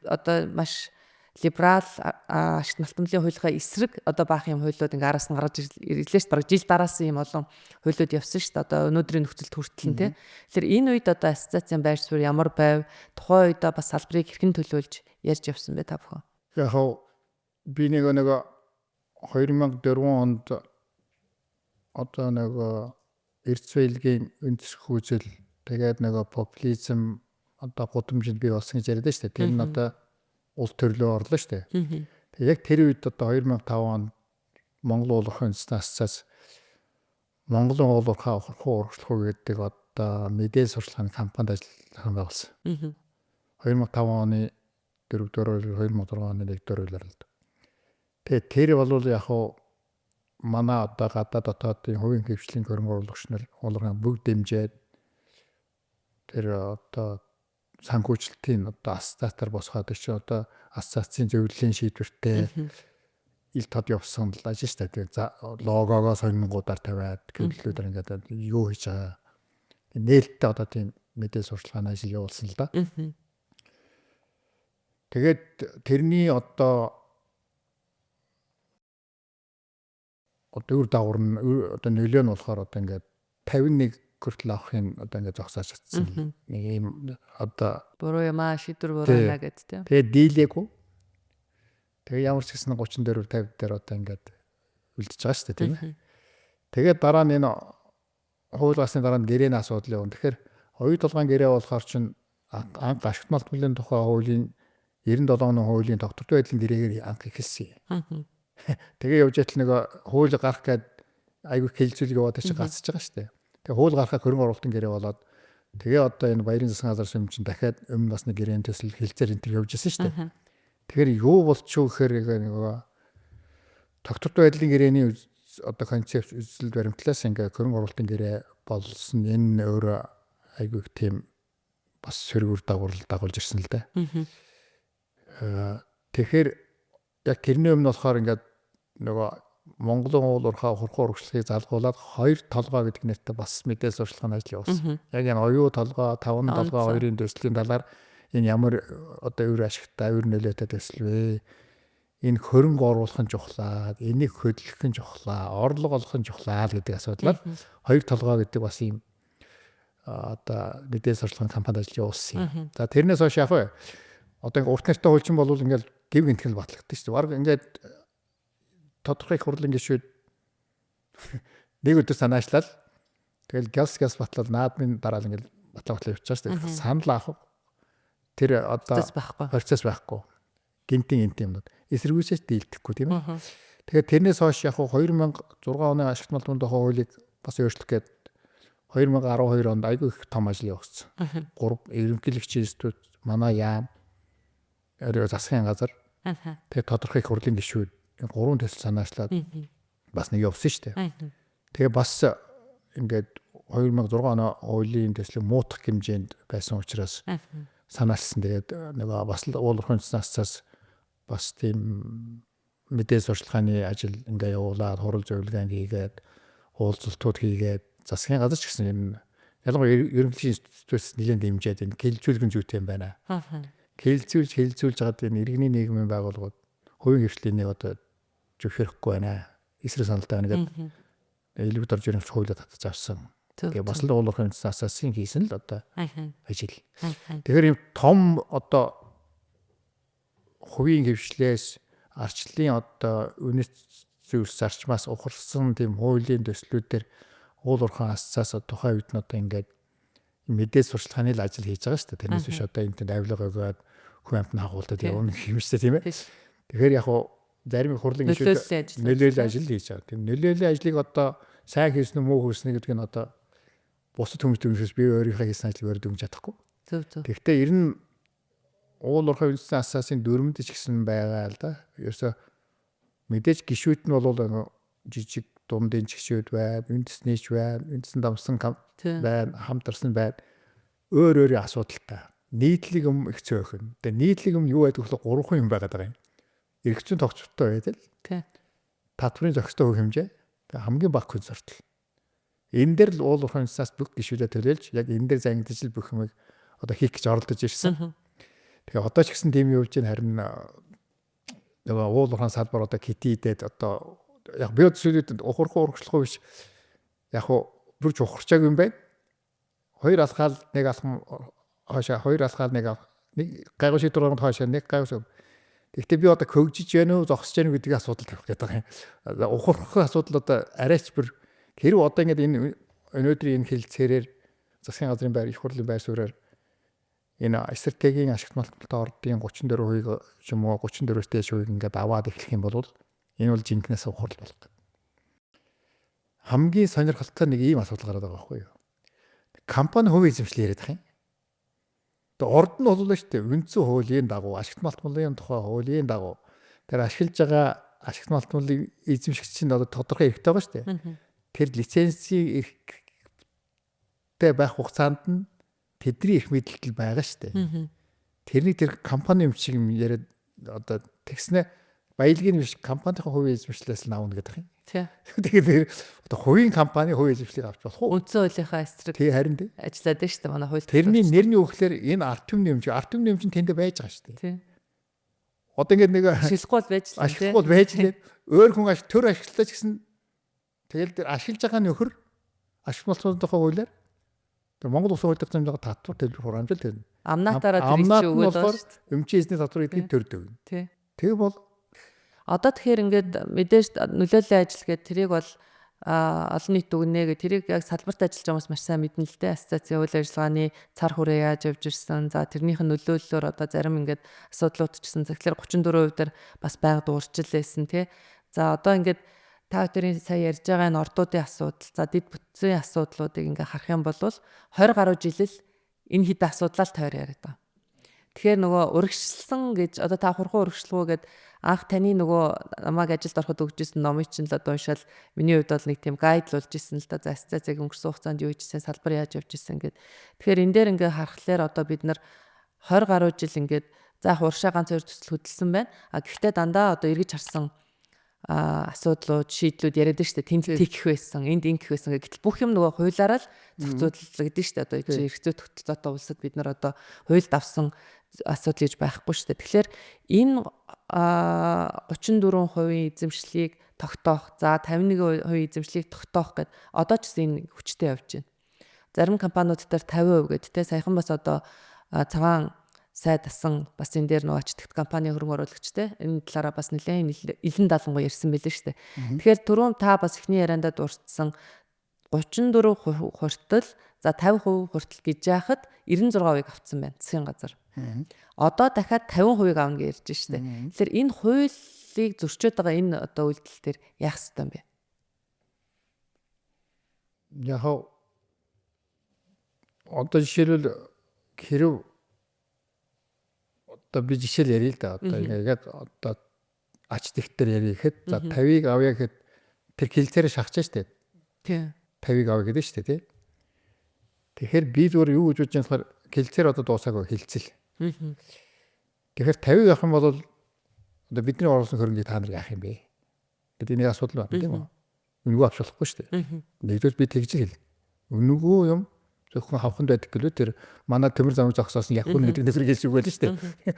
одоо маш либерал ашигт малтмлын хуулийнхаа эсрэг одоо баах юм хуулиуд ингээ араас нь гарч ирлээ шүү дээ. Бараг жил дараас юм олон хуулиуд явсан шүү дээ. Одоо өнөөдрийн нөхцөлд хүртэл нь тий. Тэгэхээр энэ үед одоо ассоциацийн байр суурь ямар байв? Тухайн үед бас салбарыг хэрхэн төлөөлж ярьж явсан бэ та бүхэн? Яг би нэг 2004 онд одоо нэг эрцвэлгийн өнцгөх үзэл тэгээд нэг популизм одоо гудамжинд бий болсон гэж яриад шүү дээ. Тэр нь одоо улс төрлөө орлоо шүү дээ. Тэгээд яг тэр үед одоо 2005 онд Монгол уулын ассоциац Монголын уулуурхаа урагшлах гэдэг одоо мэдээлэл сурчлагын компанид ажиллах байгуулсан. 2005 оны 4-р 2006 оны 1-р үйлээр л. Тэгээд тэр бол яг манай одоо гадаад дотоодын хувийн хвшлийн хөрөнгө оруулагч нар уулуурхаа бүгд дэмжээд тэр одоо санхүүжилтийн одоо ассоциатаар босгоод чи одоо ассоциацийн зөвлөлийн шийдвэртэй ил тод явсан л ажил шүү дээ. За логогоо сонингуудаар тавиад гэрлүүдээр ингээд юу хийж байгаа. Нээлттэй одоо тийм мэдээ сурчлагын ажил явуулсан л да. Тэгээд тэрний одоо үр дагавар нь одоо нөлөө нь болохоор одоо ингээд 51 хүртэл авахын одоо ингээд зогсоож чадсан. Нэг юм одоо буруу юм шийдвэр буруунаа гэдэг тийм. Тэгээд дийлээгүй. Тэгээ ямар ч гэсэн 34 50 дээр одоо ингээд үлдчихэж байгаа шүү дээ тийм ээ. Тэгээд дараа нь энэ хуулиасны дараа нь гэрээний асуудал явна. Тэгэхээр оюу толгойн гэрээ болохоор чинь анх ашигт малтмлын тухай хуулийн 97 оны хуулийн тогтвортой байдлын гэрээгээр анх эхэлсэн. Тэгээ явж яатал нэг хууль гарах гээд айгүй хэлцүүлэг яваад чи гацж байгаа шүү дээ. Тэгээ хууль гарахад хөрөнгө оруулалтын гэрээ болоод тэгээ одоо энэ баярын засгийн газар сүм чинь дахиад өмнө бас нэг гэрээний төсөл хэлцээр энэ төр явж байсан шүү дээ. Тэгэхээр юу болчихоо гэхээр нэг тогтвортой байдлын гэрээний одоо концепт үзэл баримтлаас ингээ хөрөнгө оруулалтын гэрээ болсон энэ өөрөө айгүй тийм бас сөргөр дагуулж ирсэн л дээ. Тэгэхээр яг тэрний өмнө болохоор ингээ нөгөө Монголын уулуурхаа хурхан урагшлагыг залгуулад 2 толгой гэдэг нэртэй бас мэдээлэл сурчлагын ажил явуулсан. Яг энэ оюу толгой, 5 толгой хоёрын төслийн талаар энэ ямар одоо өр ашигтай, өр нөлөөтэй төсөл вэ? Энэ хөрөнгө оруулах нь чухлаа, энийг хөдөлгөх нь чухлаа, орлого олох нь чухлаа гэдэг асуудлаар 2 толгой гэдэг бас ийм одоо мэдээлэл сурчлагын компанид ажил явуулсан. За тэрнээс хойш яг одоо ингээ урт нартай хуульчин бол ингээл гів гинтгэл батлагдсан шүү дээ. Бараг ингээд тодорхой их хурлын гишүүд нэг өдөр санаачлал тэгэл газ батлал наадмын дараа л ингээл батлаа явчихсан шүү дээ. Санал авах тэр одоо процесс байхгүй. Гинтийн юмнууд эсэргүүцээс дийлдэхгүй тийм ээ. Тэгэхээр тэрнээс хойш яг 2006 оны ашигт малтмын тухай хуулийг бас өөрчлөх гээд 2012 онд айгүй их том ажил явуулсан. 3 ерөнхийлөгчийн институт, манай яам, засгийн газар, тэгээд тодорхой их хурлын гишүүд 3 төсөл санаачлаад бас нэг явсан шүү дээ. Тэгээ бас ингээд 2006 оны хуулийн төслийн муутах хэмжээнд байсан учраас санаалсан. Тэгээд нөгөө бас л уулуурхайн ассоциацаас бас тийм мэдээ сурчлагын ажил ингээ явуулаад хурал зөвлөгөө хийгээд уулзалтууд хийгээд засгийн газар ч гэсэн юм ялангуяа ерөнхийлөгчийн институтээс нэлээд дэмжиж энэ хэлэлцүүлгэн зүйтэй юм байна. Хэлэлцүүлж хагаад энэ иргэний нийгмийн байгууллагууд хувийн хвшлийн одоо зөвшөөрөхгүй байна. Эсрэг саналтай байна гэдэг элбэг дорж ирэх хуулиуд татаж авсан. Тэгээ бас л уулуурхайн ассоциацийн хийсэн л одоо ажил. Тэгэхээр юм том одоо хувийн хвшлээс арчлалын одоо үнэт зүйлс зарчмаас ухарсан тийм хуулийн төслүүдээр уулуурхайн ассоциац тухайн үед нь одоо ингээд мэдээ сурчлагын л ажил хийж байгаа шүү дээ. Тэрнээс биш одоо энэ авилга өгөөд хүн амтны хагуултад явна юм шүү дээ тийм ээ. Тэгэхээр яг зарим хурлын гишүүд нөлөөлөл ажил хийж байгаа. Тийм нөлөөллийн ажлыг одоо сайн хийсэн үү муу хийсэн гэдэг нь одоо бусад хүмүүсээс би өөрийнхөө хийсэн ажлыг өөрөд өгч чадахгүй. Гэхдээ ер нь уулуурхайн ассоциацийн дөрмөд ч гэсэн байгаа л да. Ерөөсө мэдээж гишүүд нь бол жижиг дундын гишүүд байна, үндэснийч байна, үндэсэн дамсан байна, хамтарсан байна. Өөрийн асуудалтай. Нийтлэг юм их цөөхөн. Тэгээ нийтлэг юм юу байдаг вэ? 3 юм байгаад байгаа юм. Иргэцэн тогтвортой байдаг. Татврын зохистой хөв хэмжээ. Тэгээ хамгийн бага хүн зортол. Энэ дээр л уулуурхайн ассоциац бүх гишүүдэд төлөөлж яг энэ дээр зангидж л бүх юмыг одоо хийх гэж оролдож ирсэн. Тэгээ одоо ч гэсэн тийм юу болж байна харин нөгөө уулуурхаан салбар одоо китидэд одоо яг би өсөлөд ухархан урагшлах биш яг бүрж ухарчааг юм байна. Хоёр алхаал нэг алхам хойшоо хоёр алхаал нэг гайгүй шийдвэр гаргахад хойшоо нэг гайгүй. Гэхдээ би одоо көгжиж байна уу зогсож байна уу гэдгийг асуудал тавих гэдэг юм. Ухархан асуудал одоо арайч бүр хэрэг одоо ингээд энэ өнөөдрийн энэ хэлцээрээр засгийн газрын байр их хурлын байр суурьаар энэ эсэртэйгийн ашигт малталтаа ордын 34% ч юм уу 34-өөс дээш хувийг ингээд аваад эхлэх юм бол энэ бол жинкнээс ухрал болох. Хамгийн сонирхолтой нэг ийм асуудал гараад байгаа байхгүй юу? Компани хувийн эзэмшлэр яриад байгаа юм. Тэгээ орд нь боллоо шүү дээ. Үндсэн хуулийн дагуу ашигт малтмалын тухай хуулийн дагуу тэр ашиглаж байгаа ашигт малтмалын эзэмшигч нь одоо тодорхой эрхтэй байгаа шүү дээ. Тэр лицензийн эрхтэй байх хугацаанд нь тэдний эрх мэдэлтэл байгаа шүү дээ. Тэрний тэр компани юм шиг яриад одоо тэгснэ баялагын биш компанийн хувийн эзэмшлээс нь авна гэдэг юм. Тэгээд одоо хувийн компани хувийн эзэмшлийг авч болох уу? Үндсэн хуулийнхаа эсрэг тий харин тий ажиллаад байна шүү дээ манай хууль. Тэрний нэрний өгөхлөөр энэ арт түмний нэмж тэндээ байж байгаа шүү дээ. Тий. Одоо ингээд нэг ашиглахгүй байж л ашиглахгүй байж лээ. Өөр хүн төр ашиглаж гэсэн тэгэл тэр ашиглаж байгаа нөхөр ашиглалтын тухай хуулиар тэр Монгол Улсын хууль дээр байгаа татвар төлбөр хураамжил тэр амнаатаараа тэрийг чи өгөөд болохоор өмчийн эзний татвар гэдгийг төрдөг. Тий. Тэг бол одоо тэгэхээр ингээд мэдээж нөлөөллийн ажил гэдэг тэрийг бол олон нийт дүгнэ гэх тэрийг яг салбарт ажиллаж байгаа хүмүүс маш сайн мэднэ л дээ. Ассоциацийн үйл ажиллагааны цар хүрээ яаж явж ирсэн. За тэрнийх нь нөлөөллөөр одоо зарим ингээд асуудлууд ч гэсэн тэгэхээр 34% дээр бас байнга дуурчлээсэн тий. За одоо ингээд та хоёрын сая ярьж байгаа энэ ордуудын асуудал, за дэд бүтцийн асуудлуудыг ингээд харах юм бол 20 гаруй жил л энэ хэдэн асуудлаа л тойр яриад байгаа. Тэгэхээр нөгөө урагшлсан гэж одоо та хурхан урагшлуу гэд анх таны нөгөө намайг ажилд ороход өгчсэн номыг чинь л одоо уншаал миний хувьд бол нэг тийм гайд л болж исэн л да. За ассоциацийг өнгөрсөн хугацаанд юу хийжсэн, салбар яаж явж исэн гэд. Тэгэхээр энэ дээр ингээ харахаар одоо бид нар 20 гаруй жил ингээд за уршаа ганц хоёр төсөл хөдөлсөн байна. Гэхдээ дандаа одоо эргэж харсан асуудлууд, шийдлүүд яриад нь шүү дээ. Тэнд тийх байсан, энд ингэх байсан гэтэл бүх юм нөгөө хуулаараа л зохицуулагддаг шүү дээ. Одоо эрх зүй тогтолцоотой улсад бид нар одоо хуульд авсан асуудал гэж байхгүй шүү дээ. Тэгэхээр энэ 34% эзэмшлийг тогтоох, за 51% эзэмшлийг тогтоох гэд одоо ч гэсэн энэ хүчтэй явж байна. Зарим компаниуд дээр 50% гэдтэй саяхан бас одоо цагаан сайд асан бас энэ дээр нөгөө ачтгт компани хөрөнгө оруулагчтэй энэ талаараа бас нэлээд илэн далангуй ярьсан байлээ шүү дээ. Тэгэхээр түрүүн та бас эхний яриандаа дурдсан 34 хүртэл за 50% хүртэл гэж яахад 96%-ыг авцсан байна засгийн газар. Одоо дахиад 50% авна гэж ярьж штэ. Тэгэхээр энэ хуулийг зөрчөөд байгаа энэ одоо үйлдэл төр яах ёстой юм бэ? Яг одоо жишээлбэл хэрэг одоо би жишээл ярил л да. Одоо ингээд одоо ач тэгтэр ярих гэхэд за 50-ыг авъя гэхэд тэр хилцээрээ шахаж штэ. Тий. 50-ыг авъя гэдэг штэ тий. Тэгэхээр би зүгээр юу гэж бодож байгаа юм хилцээр одоо дуусаагүй хилцэл. Тэгэхээр 50 явах юм бол одоо бидний оруулсан хөрөнгийг та нар яах юм бэ? гэдэг нэг асуудал байна тийм үү? Үнгөө авч болохгүй шүү дээ. Нэгдүгээр би тэгж хэл. Үнгөө юм зөвхөн хавханд байдаг гэлөө тэр манай төмөр замыг зогсоосон яг хүн гэдэг нэрийг хэлж өгвөл шүү дээ.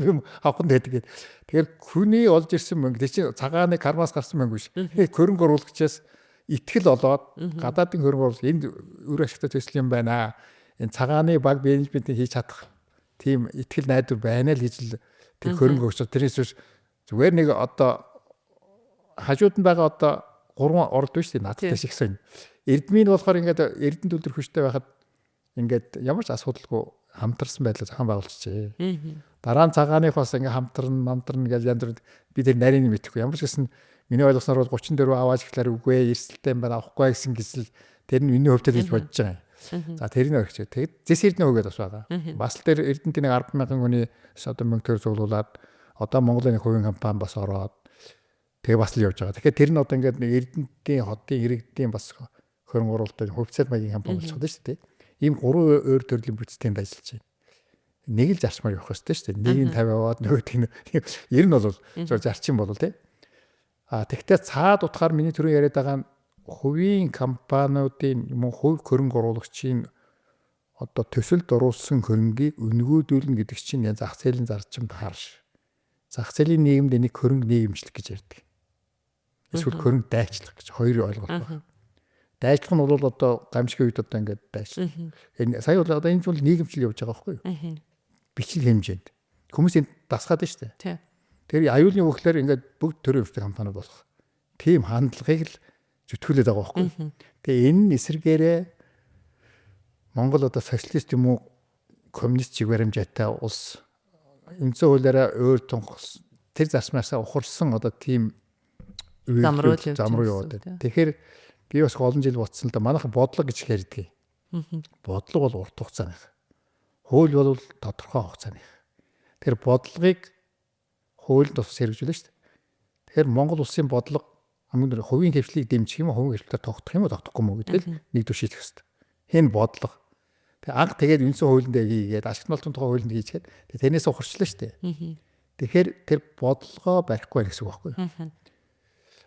Юм хавханд байдаг гэдэг. Тэгэхээр хүний олж ирсэн мөнгө тий чи цагааны кармаас гарсан мөнгө биш. Хөрөнгө оруулагчаас итгэл олоод гадаадын хөрөнгө оруулалт энд үр ашигтай төсөл юм байна. Энэ цагааны баг менежментийг хийж чадах тийм итгэл найдвар байна л гэж л тэр хөрөнгө өгч тэрээс зүгээр нэг одоо хажууд нь байгаа одоо 3 орд биш тийм надтай шиг сонь. Эрдмийн болохоор ингээд эрдэнэ төлдөр хүчтэй байхад ингээд ямар ч асуудалгүй хамтарсан байдлаар зохион байгуулчихжээ. Дараа нь цагааных бас ингээд хамтарна гэж янз бүр би тэр нарийн мэдэхгүй. Ямар ч гэсэн миний ойлгосноор бол 34 аваач гэхлээр үгүй эрсдэлтэй юм байна авахгүй гэсэн гисэл тэр нь миний хувьд гэж бодож байгаа. За тэрийг өргөч. Тэгэд зэс эрдэнэ өгөөд бас байгаа. Бас л тэр эрдэнтийн 10,000 хүний одоо мөнгө төр зуглуулад одоо Монголын хувийн компани бас ороод тэгээ бас л явж байгаа. Тэгэхээр тэр нь одоо ингээд эрдэнтийн хотын иргэдийн бас хөрөнгө оруулалтын хувьцаат маягийн компани болчиход шүү дээ. Ийм 3 өөр төрлийн бүтцтэнд ажиллаж байна. Нэг л зарчмаар явах хэрэгтэй шүү дээ. Нэг нь 50 аваад нөгөөт нь 90 нь бол зөв зарчим бол тий. Тэгтээ цаад утгаар миний түрүү яриад байгаа хувийн компаниудын юм хувь хөрөнгө оруулагчийн одоо төсөлд оруулсан хөрөнгийг өнгөөдүүлнэ гэдэг чинь зах зээлийн зарчимд харш. зах зээлийн нийгэмд энийг хөрөнгө нийгэмчлэх гэж ярьдаг. Эсвэл хөрөнгө дайчлах гэж хоёр ойлголт байна. Дайчлах нь бол одоо гамшигын үед одоо ингээд дайчлах. Энэ сая бол одоо энэ зүйл нийгэмчил явж байгаа байхгүй юу? Бичил хэмжээнд. Хүмүүс энд дасгаад байна шүү дээ. Тэр аюулын өгөхлөөр ингээд бүгд төрийн өвчтөй компаниуд болох. Тийм хандлагыг л зүтгүүлээд байгаа байхгүй юу? Тэгээ энэ эсрэгээрээ Монгол одоо социалист юм уу коммунист чиг баримжаатай улс үндсэн хуулиараа өөр тунхс тэр зарчмаасаа ухарсан одоо тийм замруу яваад байна. Тэгэхээр би бас олон жил бодсон л да манайх бодлого гэж ярьдаг. Бодлого бол урт хугацааных. Хууль бол тодорхой хугацааных. Тэр бодлогыг хуульд тус хэрэгжүүлнэ шүү дээ. Тэгэхээр Монгол улсын бодлого хамгийн хувийн хвшлийг дэмжих юм уу, хувийн хвшлээр тогтох юм уу, тогтохгүй юм уу гэдэг л нэгдүгээр шийдэх хэрэгтэй. Хэн бодлого. Тэгээ анх тэгээд үндсэн хуулиндаа хийгээд ашигт малтын тухай хуулинд хийчихэд тэрнээс ухарчлаа шүү дээ. Тэгэхээр тэр бодлогоо барихгүй байх гэсэн үг байхгүй юу?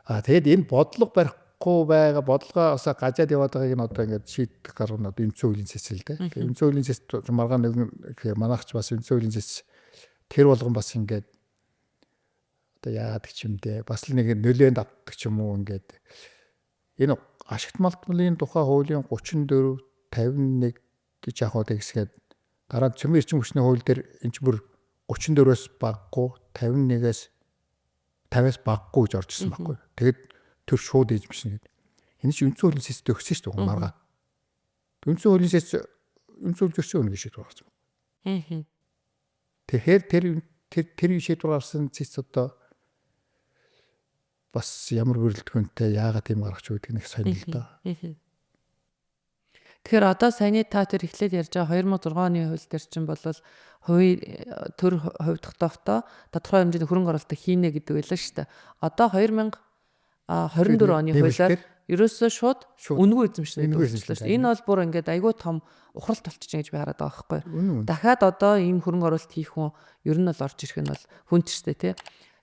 Тэгээд энэ бодлого барихгүй байгаа бодлогоос гажаад яваад байгааг нь одоо ингээд шийдэх гаргана одоо үндсэн хуулийн цэцэл дээ. Тэгээ үндсэн хуулийн цэцэл маргаан нэгэн гэхээр манайч бас үндсэн хуулийн цэцэл тэр болгон бас ингээд одоо яагаад ч юм дээ бас л нэг нөлөөнд авдаг ч юм уу ингээд энэ ашигт малтмын тухай хуулийн 34 51 гэж яах вэ гэсгээд дараа цөмийн эрчим хүчний хууль дээр энэ ч бүр 34-өөс баггүй 51-ээс 50-аас баггүй гэж орж ирсэн байхгүй. Тэгэд төр шууд эзэмшнэ гэдэг. Энэ чинь үндсэн хуулийн сэсд өгсөн шүү дээ маргаа. Үндсэн хуулийн сэс үндсэн хууль зөрчил өгнө гэж шийдвэр гаргасан. Тэгэхээр тэр шийдвэр гаргасан сэс одоо бас ямар бүрэлдэхүүнтэй яагаад тийм гаргаж өгдөг нэг сонир л доо. Тэгэхээр одоо саяны та тэр эхлээд ярьж байгаа 2006 оны хууль дээр чинь бол хувийн төр хувьдахтаа тодорхой хэмжээний хөрөнгө оруулалт хийнэ гэдэг байлаа шүү дээ. Одоо 2024 оны хуулиар ерөөсөө шууд үнэгүй эзэмшнэ болчихлоо шүү дээ. Энэ бол бүр ингээд айгүй том ухралт болчихж гэж би хараад байгаа байхгүй. Дахиад одоо ийм хөрөнгө оруулалт хийх хүн ер нь бол орж ирэх нь бол хүнд ч дээ тий.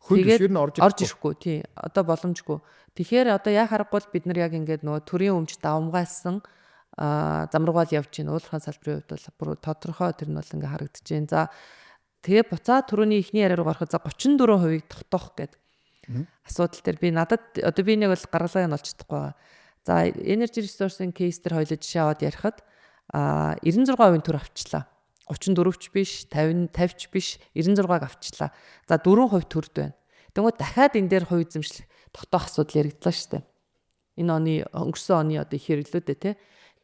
Тэгээд орж ирэхгүй тий. Одоо боломжгүй. Тэгэхээр одоо яа харахгүй бид нар яг ингээд нөгөө төрийн өмч давмгаалсан замруугаал явж гин уулахын салбарын хувьд бол бүр тодорхой тэр нь бол ингээ харагдаж байна. За тэгээ буцаад түрүүний ихний яриа руу гарахад за 34% тогтоох гэдэг асуудал дээр би надад одоо би нэг бол гаргалгаа нь олж чадахгүй. За Energy Resource-ын кейс дээр хоёул жишээ аваад ярихад 96% төр авчлаа. 34 ч биш, 50 ч биш, 96-г авчлаа. За 4% төрд байна. Тэгвэл дахиад энэ дээр хувь эзэмшлэх тогтоох асуудал яригдлаа шүү дээ. Энэ оны өнгөрсөн оны одоо их хэрэглүүдээ тий.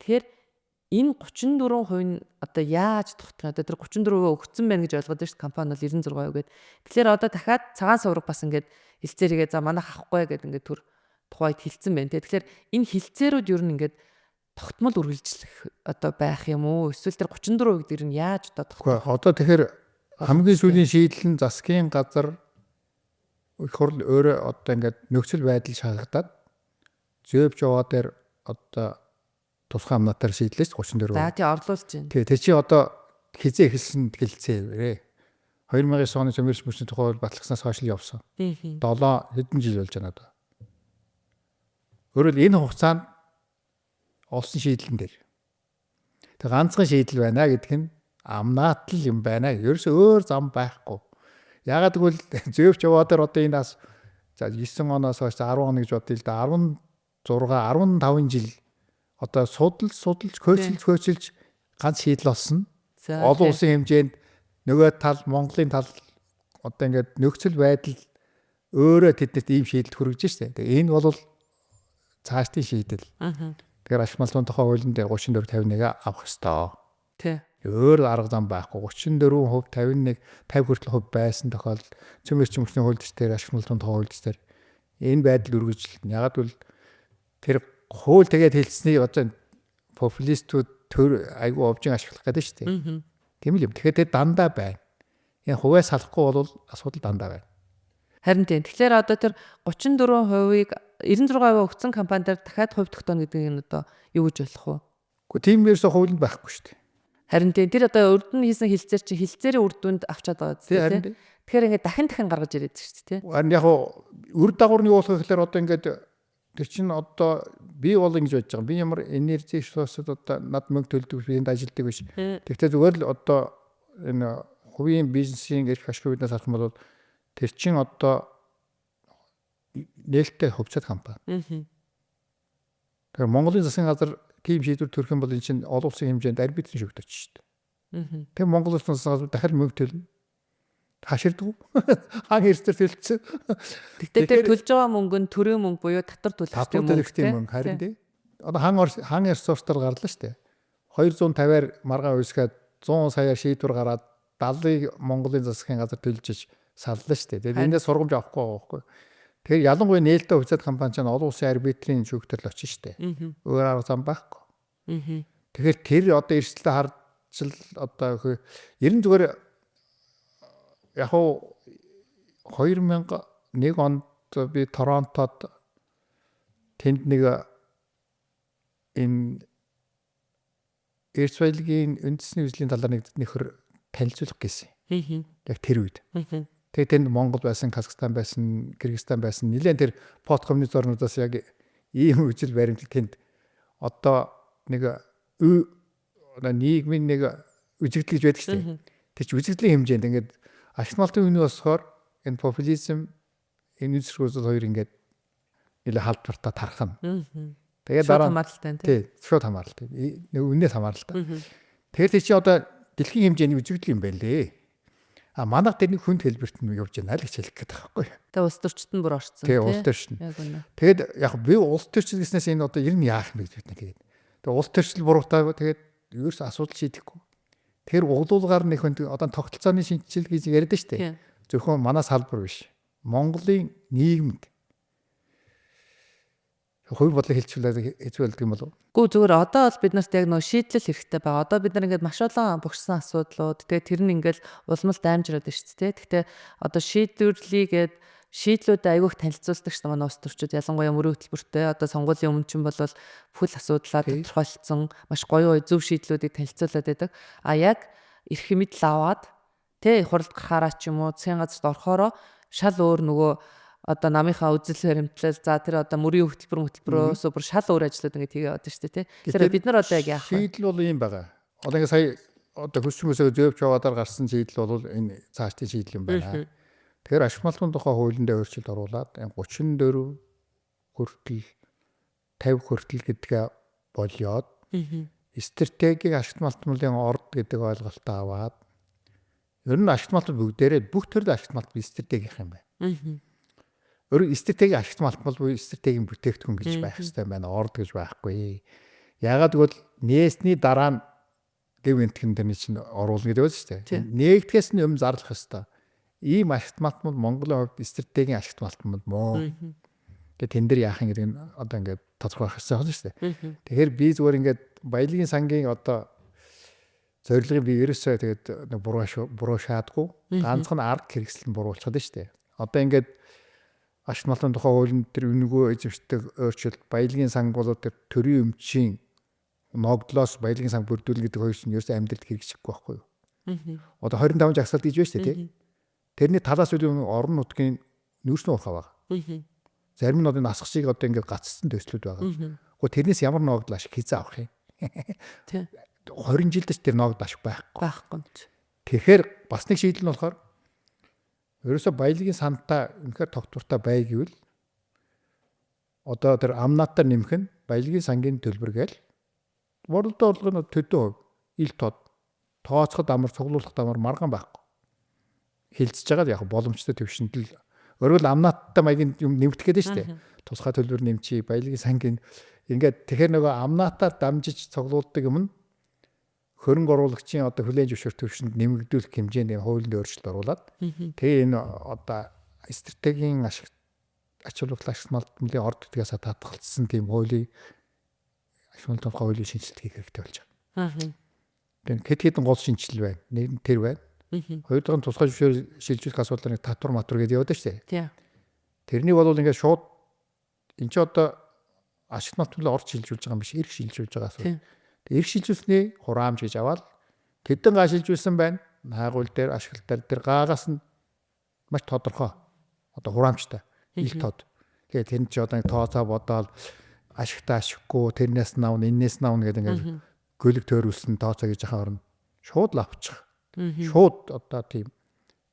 Тэгэхээр энэ 34% нь одоо яаж тогтох вэ? Тэр 34% өгцөн байна гэж ойлгоод байна шүү дээ. Компани бол 96% гээд. Тэгэхээр одоо дахиад цагаан сувраг бас ингээд хилцээрийгээ за манайх авахгүй гэдэг ингээд төр тухайд хилцсэн байна. Тэгэхээр энэ хилцээрүүд ер нь ингээд тогтмол үргэлжлэх одоо байх юм уу? Эсвэл тэр 34% гэдэг нь яаж одоо тогтох вэ? Одоо тэгэхээр хамгийн сүүлийн шийдэл нь засгийн газар их хурл өөрөө одоо ингээд нөхцөл байдал шахагдаад зөөбж яваа дээр одоо тусгай амнатаар шийдлээс 34%. За тий орлуулж байна. Тий чи одоо хизээ эхэлсэн хэлцээрээ 2009 оны цөмөрч мөчний тухай батлагснаас хойш л явсан. 7 хэдэн жил болж байна одоо. Өөрөөр энэ хугацаанд олсон шийдлэн дээр. Тэг ганцхан шийдэл байна гэдэг нь амнаатал юм байна. Ерөөс өөр зам байхгүй. Ягаад гэвэл зөөвч яваа дээр одоо энэ бас за 9 оноос хойш 10 он гэж бодъё л да 16 15 жил одоо судалж хөөцөлж ганц шийдэл олсон. Олон улсын хэмжээнд нөгөө тал Монголын тал одоо ингээд нөхцөл байдал өөрөө тэднэрт ийм шийдэлд хүргэж штэ. Тэгээ энэ бол цаашдын шийдэл. Тэгэхээр ашиг малтын тухай хуулийн дээр 34-51 авах ёстой. Тий. Өөр арга зам байхгүй. 34%, 51, 50 хүртэл хувь байсан тохиолдолд цөмөрч мөчний хууль дээр ашиг малтын тухай хууль дээр энэ байдал үргэлжилнэ. Ягаад гэвэл тэр хууль тэгээд хэлцсэний одоо популистууд төр айгүй овжин ашиглах гэдэг шүү дээ. Тийм л юм. Тэгэхээр тэр дандаа байна. Энэ хувиас салахгүй бол асуудал дандаа байна. Харин тийм. Тэгэхээр одоо тэр 34%-ийг 96% өгсөн компанидаар дахиад хувь тогтооно гэдэг нь одоо юу гэж болох вэ? Гэхдээ тийм ерөөсөө хуулинд байхгүй шүү дээ. Харин тийм. Тэр одоо урд нь хийсэн хилцээр чи хилцээрийн үр дүнд авчаад байгаа тийм. Тэгэхээр ингээд дахин гаргаж ирээд шүү дээ тийм. Харин яг үр дагавар нь юу болох вэ гэхээр одоо ингээд тэр чинь одоо би бол ингэж бодож байгаа. Би ямар энерги ресурсууд одоо над мөнгө төлдөг биенд ажилтдаг биш. Тэгвэл зүгээр л одоо энэ хувийн бизнесийн эрх ашиг хүйтнээс харах юм бол Тэр чин одоо нээлттэй хувьцаат компани. Тэгэхээр Монголын засгийн газар тийм шийдвэр төрөх юм бол энэ чинь олон улсын хэмжээнд арбитрийн шүгт очиж шүү дээ. Тэгээ Монгол улсын засгийн газар дахиад мөнгө төлнө. Хаширдгүй. Хаан эрсдэр төлцсөн. Тэгтээ тэр төлж байгаа мөнгө нь төрийн мөнгө буюу татвар төлөгчдийн мөнгө харин тий. Одоо хаан ресурстаар гарлаа шүү дээ. 250-аар маргаан уйсгаад 100 саяар шийдвэр гараад 70-ыг Монголын засгийн газар төлж саллаа шүү дээ. Тэгээд эндээс сургамж авахгүй байгаа байхгүй. Тэгэхээр ялангуяа нээлттэй хувьцаат компани ч олон улсын арбитрийн шүүгтэрл очиж шүү дээ. Өөр арга зам байхгүй. Тэгэхээр тэр одоо эрсдэлтэй харж л одоо ер нь зүгээр яг уу 2001 онд би Торонтод тэнд нэг энэ эрс баялагын үндэсний үзлийн талаар нэг нөхөр танилцуулах гэсэн. Яг тэр үед. Тэгээд тэнд Монгол байсан, Казахстан байсан, Кыргызстан байсан. Нилээн тэр посткоммунист орнуудаас яг ийм үжил баримтлал тэнд одоо нэг нийгмийн нэг үжигдэл гэж байдаг шүү дээ. Тэр чинь үжигдлийн хэмжээнд ингээд ашиг малтын үний болохоор энэ популизм энэ үсрүүсэл хоёр ингээд нэлээ халдвартаа тархана. Тэгээд дараа тий шууд хамааралтай. Нэг үнээс хамааралтай. Тэгэхээр тий чи одоо дэлхийн хэмжээний үжигдэл юм байна лээ. А манайх тэрний хүнд хэлбэрт нь явж байна л гэж хэлэх гээд байгаа байхгүй. Тэгээ улс төрчид нь бүр орцсон тий. Улс төрчид. Тэгээд яг би улс төрчид гэснээс энэ одоо ер нь яах юм бэ гэдэг нэг. Тэгээд улс төрчил буруутаа тэгээд ерөөс асуудал шийдэхгүй. Тэр углуулгаар нэг хүн одоо тогтолцооны шинжил гэж яриад нь шүү дээ. Зөвхөн манай салбар биш. Монголын нийгэмд хувь бодлыг хэлчихвэл хэцүү байдаг юм болов уу? Гүү зүгээр одоо бол бид нарт яг нөө шийдлэл хэрэгтэй байгаа. Одоо бид нар ингээд маш олон богшсон асуудлууд тэгээ тэр нь ингээд улмал даймжраад байна шүү дээ. Гэхдээ одоо шийдвэрлийгээд шийдлүүдэд айгүйх танилцуулдаг шүү дээ манай улс төрчид ялангуяа мөрийн хөтөлбөртэй одоо сонгуулийн өмнө ч юм бол бүхэл асуудлаа тодорхойлцсон маш гоё зөв шийдлүүдийг танилцуулаад байдаг. А яг эрх мэдэл аваад тэ хуралд гарахаараа ч юм уу засгийн газарт орохороо шал өөр нөгөө одоо намынхаа үзэл баримтлал за тэр одоо мөрийн хөтөлбөрөөс бүр шал өөр ажлууд ингээд тэгээ одоо шүү дээ. Тэгэхээр бид нар одоо яг яах вэ? Шийдэл бол юм байгаа. Одоо ингээд сая одоо хөсчмөөсөө зөөж яваадаар гарсан шийдэл бол энэ цаашдын шийдэл юм байна. Тэгэхээр ашиг малтын тухай хуулинд өөрчлөлт оруулаад 34 хүртэл 50 хүртэл гэдгээ болиод стратегийг ашиг малтмын орд гэдэг ойлголтоо аваад ер нь ашиг малтууд бүгдээрээ бүх төрлийн ашиг малт стратеги гэх юм байна. Өөр стратеги ашиг малтмал буюу стратегийн бүтээгдэхүүн гэж байх хэрэгтэй байна. Орд гэж байхгүй. Яагаад гэвэл нээсний дараа нь гэв энтхэн дээр чинь оруулна гэдэг байна шүү дээ. Нээгдэхээс нь өмнө зарлах хэрэгтэй. Ийм ашиг малтмал Монголын хувьд стратегийн ашиг малтмал мөө. Тэгээ тэн дээр яах юм гэдэг нь одоо ингээд тодорхой байх хэрэгтэй байна шүү дээ. Тэгэхээр би зүгээр ингээд баялагын сангийн одоо зорилгыг би ерөөсөө тэгээд буруу шаадгүй. Ганцхан арга хэрэгсэл нь буруулчихад шүү дээ. Одоо ингээд ашиг малтын тухай хуулинд тэр үнэгүй эзэмшдэг өөрчлөлт баялагын санг болоод тэр төрийн өмчийн ногдлоос баялагын санг бүрдүүлнэ гэдэг хоёр чинь ерөөсөө амьдралд хэрэгжихгүй байхгүй юу? Одоо 25 жагсаалт гэж байна шүү дээ тий. Тэрний талаас үл орон нутгийн нүүрсний урхаа байгаа. Зарим нь одоо насгшийг одоо ингээд гацсан төслүүд байгаа. Гэхдээ тэрнээс ямар ногдол ашиг хизээ авах юм? Тий. 20 жилдээ ч тэр ногдол ашиг байхгүй. Тэгэхээр бас нэг шийдэл нь болохоор ерөөсө баялагын сантаа үнэхээр тогтвортой бай гэвэл одоо тэр амнаатаар нэмэх нь баялагын сангийн төлбөр гээл борлуулалтын орлогын төдөө ил тод тооцоход амар цуглуулах амар маргаан байхгүй. Хилцэж байгаа яг боломжтой төвшөндөл өөрөөр амнааттай маягийн юм нэмэгдэх гэдэг нь шүү дээ. Тусгай төлбөр нэмчи баялагын сангийн ингээд тэгэхээр нөгөө амнаатаар дамжиж цуглуулдаг юм нь хөрөнгө оруулагчийн одоо хүлээн зөвшөөрөх төвшөнд нэмэгдүүлэх хэмжээний хуулинд өөрчлөлт оруулаад тэгээ энэ одоо стратегийн ач холбогдол ашиг малтмын орд гэдгээс татгалцсан тийм хуулийн ашиг малтын хуулийн шинжилт хийх хэрэгтэй болж байгаа. Тэгээд хэд хэдэн гол шинжилэл байна. Нэг нь тэр байна. Хоёр дахь нь тусгай зөвшөөрөл шилжүүлэх асуудлыг татвар матвар гэдэг яваад шүү дээ. Тэрнийг бол ингээд шууд энэ ч одоо ашиг малтмын орд шилжүүлж байгаа юм биш, эрх шилжүүлж байгаа асуудал. Эрх шилжүүлсний хураамж гэж аваад тэдэн га шилжүүлсэн байна. Хайгуул дээр ашиглалтаар дээр гаагаас нь маш тодорхой одоо хураамжтай ил тод. Тэгээд тэр нь ч одоо тооцоо бодоол ашигтай ашиггүй тэрнээс наавна энээс наавна гэдэг ингээд гөлөг төөрүүлсэн тооцоо гэж яхаар нь шууд лавчих. Шууд одоо тийм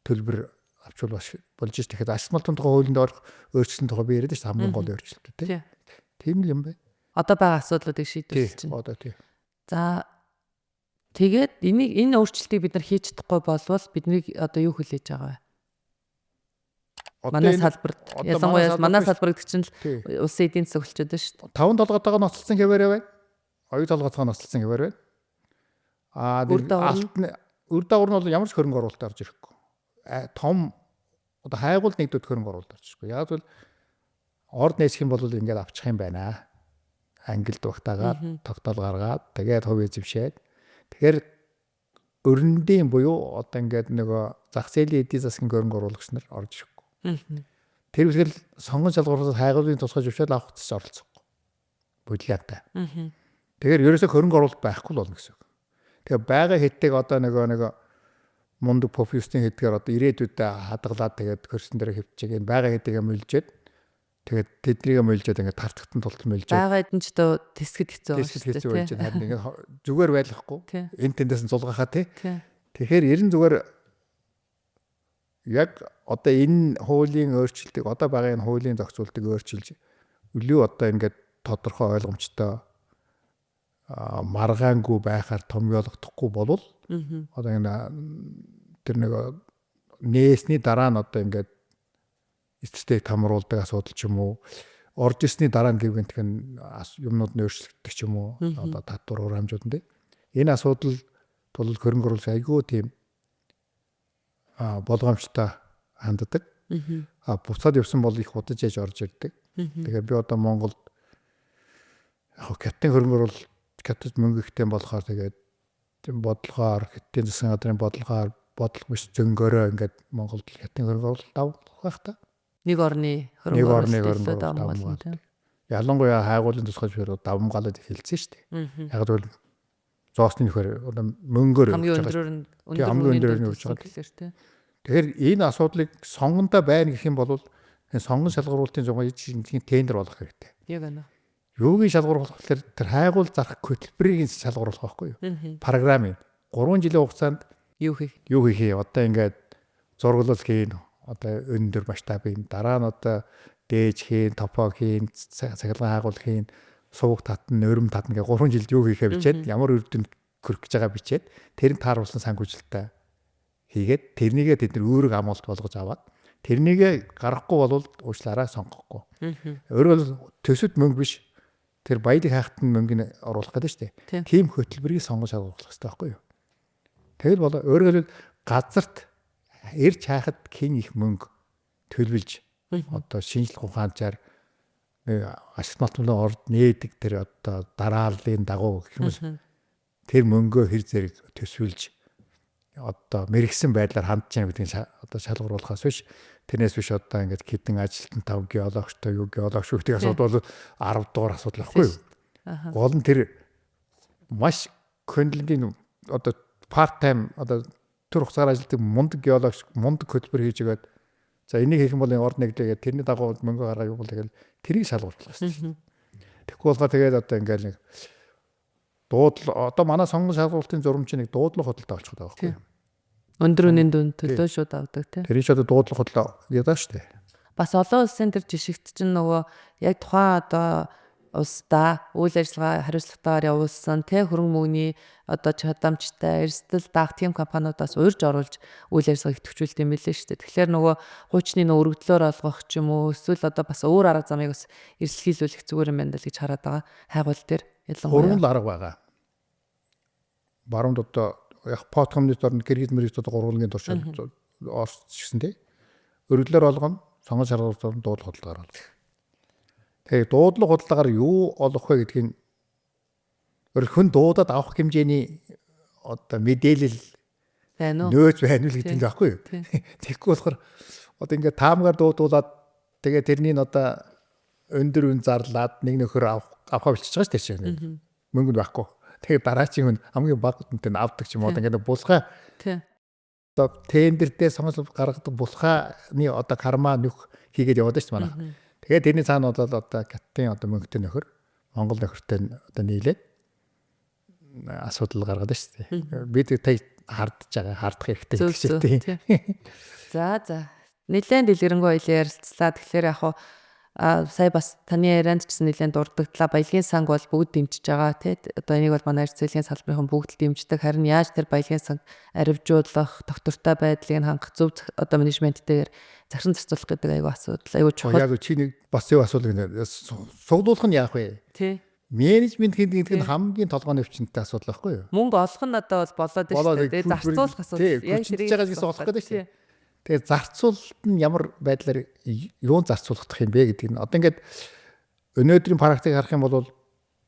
төлбөр авчвал болж ш. Тэгэхээр асфальтын тухай хуулинд орох өөрчлөлтийн тухай би яриад ш. Хамгийн гол өөрчлөлт тий. Тийм л юм байна. Одоо байгаа асуудлуудыг шийдвэрлэж чинь. Одоо тий. За тэгээд энэ өөрчлөлтийг бид нар хийж чадахгүй болвол бидний одоо юу хүлээж байгаа вэ? Манай салбарт ялангуяа манай салбар гэдэг чинь улсын эдийн засаг болчиход байна шүү дээ. 5 толгоотойгоо ноцолсон хэвээрээ байна. Оюу толгоотойгоо ноцолсон хэвээр байна. Үр дагавар нь бол ямар ч хөрөнгө оруулалт орж ирэхгүй. Том одоо хайгуул нэгдүүд хөрөнгө оруулалт орж ирэхгүй. Яг бол орд нээсэх юм бол ингээд авчих юм байна. Ангилд багтаагаад тогтоол гаргаад тэгээд хувь эзэмшээд тэгэхээр өрөндийн буюу одоо ингээд нөгөө зах зээлийн эдийн засгийн хөрөнгө оруулагч нар орж ирэхгүй. Тэр үгээр сонгон шалгуураас хайгуулын тусгай зөвшөөрөл авах гэж оролцохгүй. Бодлоотой. Тэгэхээр ерөөсөө хөрөнгө оруулалт байхгүй л болно гэсэн үг. Тэгээ байгаа хэдтэйг одоо нөгөө мундаг популистийн хэдгээр одоо ирээдүйдээ хадгалаад тэгээд хөрсөн дээр хөвчөг энэ байгаа хэдтэйгээ мүлжээд тэгээд тэднийг мүлжээд ингээд тартагтан тултал мүлжээд байгаа хэдэн ч одоо тэсгэд хэцүү байна шүү дээ. Харин ингээд зүгээр байлгахгүй. Энд тэндээс нь зулгахаа тий. Тэгэхээр ерэн зүгээр яг одоо энэ хуулийн өөрчлөлтийг одоо байгаа энэ хуулийн зохицуултыг өөрчилж өлөө одоо ингээд тодорхой ойлгомжтой маргаангүй байхаар томьёолгохгүй болвол одоо энэ тэр нэг нээсний дараа нь одоо ингээд эцэстээ тамруулдаг асуудал ч юм уу орж ирсний дараа нь гэвгэнтх нь юмнууд нь өөрчлөгддөг ч юм уу одоо татвар хураамжууд нь энэ асуудал тул хөрөнгө оруулалт айгүй тийм болгоомжтой ханддаг. Буцаад явсан бол их удаж яж орж ирдэг. Тэгэхээр би одоо Монголд яг хятадын хөрөнгө оруулалт хятад мөнгө ихтэй болохоор тэгээд бодлогоор хятадын засгийн газрын бодлого биш зөнгөөрөө ингээд Монголд хятадын хөрөнгө оруулалт авах байх та. Нэг орны хөрөнгө оруулалт авах. Ялангуяа хайгуулын тусгай зөвшөөрөл давмгаалаад эхэлсэн шүү дээ. Яг л зоосны нөхөр мөнгөөр хамгийн өндөр нь явж байгаа. Тэгэхээр энэ асуудлыг сонгондоо байна гэх юм бол энэ сонгон шалгуулалтын зугаа тендер болох хэрэгтэй. Яг байна. Юугийн шалгуур болох гэхээр тэр хайгуул зарах хөтөлбөрийн шалгуур болох байхгүй юу? Програмын 3 жилийн хугацаанд юу хийх одоо ингээд зурглал хийн одоо өндөр масштабын дараа нь одоо дээж хийн топо хийн цахилгаан хайгуул хийн сувг татна өрөм татна гэх 3 жилд юу хийхээ бичээд ямар үр дүнд хүрэх гэж байгаа бичээд тэр нь тааруулсан санхүүжилттэй хийгээд тэрнийгээ тэд нар өөрөг амуулт болгож аваад тэрнийгээ гаргахгүй бол уучлаарай сонгохгүй. Өөрөөр төсөд мөнгө биш тэр баялаг хайхтан мөнгөний оруулах гэдэг шүү дээ. Тийм хөтөлбөрийг сонгож авах хэрэгтэй байхгүй юу? Тэгэл болоо өөрөөр газарт ирж хайхад хэн их мөнгө төлөвлөж одоо шинжлэх ухаанчаар ашиглалтын орд нээдэг тэр одоо дарааллын дагуу гэх юм тэр мөнгөө хэр зэрэг төсвөлж одоо мэрэгсэн байдлаар хандж яах гэдгийг одоо шалгууруулахаас биш тэрнээс биш одоо ингээд хэдэн ажилтан 5 геологчтой юу геологч гэдэг асуудал бол 10 дугаар асуудал байхгүй юу. Гол нь тэр маш хөндлөнгийн одоо part time одоо төр хугацаар ажилладаг мундаг геологч мундаг хөтөлбөр хийж игээд за энийг хийх юм бол орд нэглэгээд тэрний дагуу мөнгө гаргаа юу бол тэгэл тэрийг шалгуулах хэрэгтэй. Тэгэхгүй болохоор тэгээд одоо ингээд нэг одоо манай сонгон шалгуулалтын зурмч нэг дуудлага хөдөлтөд авчихдаг байхгүй юу? Өндөр үнийн дүн төлөө шууд авдаг тийм. Тэр чинь одоо дуудлага хөдлөө ядаа штэ. Бас олон улсын тэр жишгт чинь нөгөө яг тухайн одоо улсдаа үйл ажиллагаа хариуцлагатайгаар явуулсан тэ хөрөнгө мөнгөний одоо чадамжтай эрсдэл даах тийм компаниудаас урьж оруулж үйл ажиллагааг идэвхжүүлдэг юм билээ шүү дээ. Тэгэхээр нөгөө хуучны нөгөө өргөдлөөр олгох ч юм уу эсвэл одоо бас өөр арга замыг бас эрсэлхийлүүлэх зүгээр юм байна л гэж хараад байгаа. Хайгуул дээр ялангуяа гурван арга байгаа. Баруун одоо яг подкомнит орнд гэргиз мэрэгч одоо гурвангийн туршид орчихсон тий. Өргөдлөөр олгоно сонгон шалгуулалтын дуудлага хөдөлгөөр олгоно. Тэгээ дуудлага хөдөлгөөр юу олох вэ гэдгийг хүн дуудаад авах хэмжээний одоо мэдээлэл нөөц байна уу гэдэг нь байхгүй юу. Тэгэхгүй болохоор одоо ингээд таамгаар дуудуулаад тэгээ тэрний одоо өндөр үн зарлаад нэг нөхөр авах болчихж байгаа шүү дээ. Мөнгө байхгүй. Тэгээ дараачийн хүн хамгийн бага үнэтэй авдаг ч юм уу ингээд булхаа одоо тендердээ сонгол гаргадаг булхааны одоо карма нөх хийгээд яваад шүү дээ манай. Тэгээд тэрний цаана бол одоо Каттын одоо мөнгөтэй нөхөр Монгол нөхөртэй одоо нийлээд асуудал гаргаад шүү дээ. Бид хардах хэрэгтэй гэж тийм. За. Нилээн дэлгэрэнгүй хоёлаа ярилцлаа. Тэгэхээр яг хуу сая бас таны ярианд ч гэсэн нилээн дурддагдлаа. Баялагын санг бол бүгд дэмжиж байгаа тий. Одоо энийг бол манай эрхцээлийн салбарын бүгд л дэмждэг. Харин яаж тэр баялагын санг аривжуулах, доктортой байдлыг хангах зөв одоо менежменттэйгээр зарчим зарцуулах гэдэг аюу асуудал. Аюу чухал. Яг чи нэг бас юу асуудал гэнэ. Суглуулах нь яах вэ? Тий. Менежмент гэдэг нь хамгийн толгойн өвчнөдтэй асуудал байхгүй юу? Мөнгө олох нь одоо бол болоод шүү дээ. Тэгээд зарцуулах асуудал. Яг тэрийг гэсэн олох гэдэг шүү дээ. Тэгээд зарцуулалт нь ямар байдлаар юун зарцуулах юм бэ гэдэг нь одоо ингээд өнөөдрийн практик харах юм бол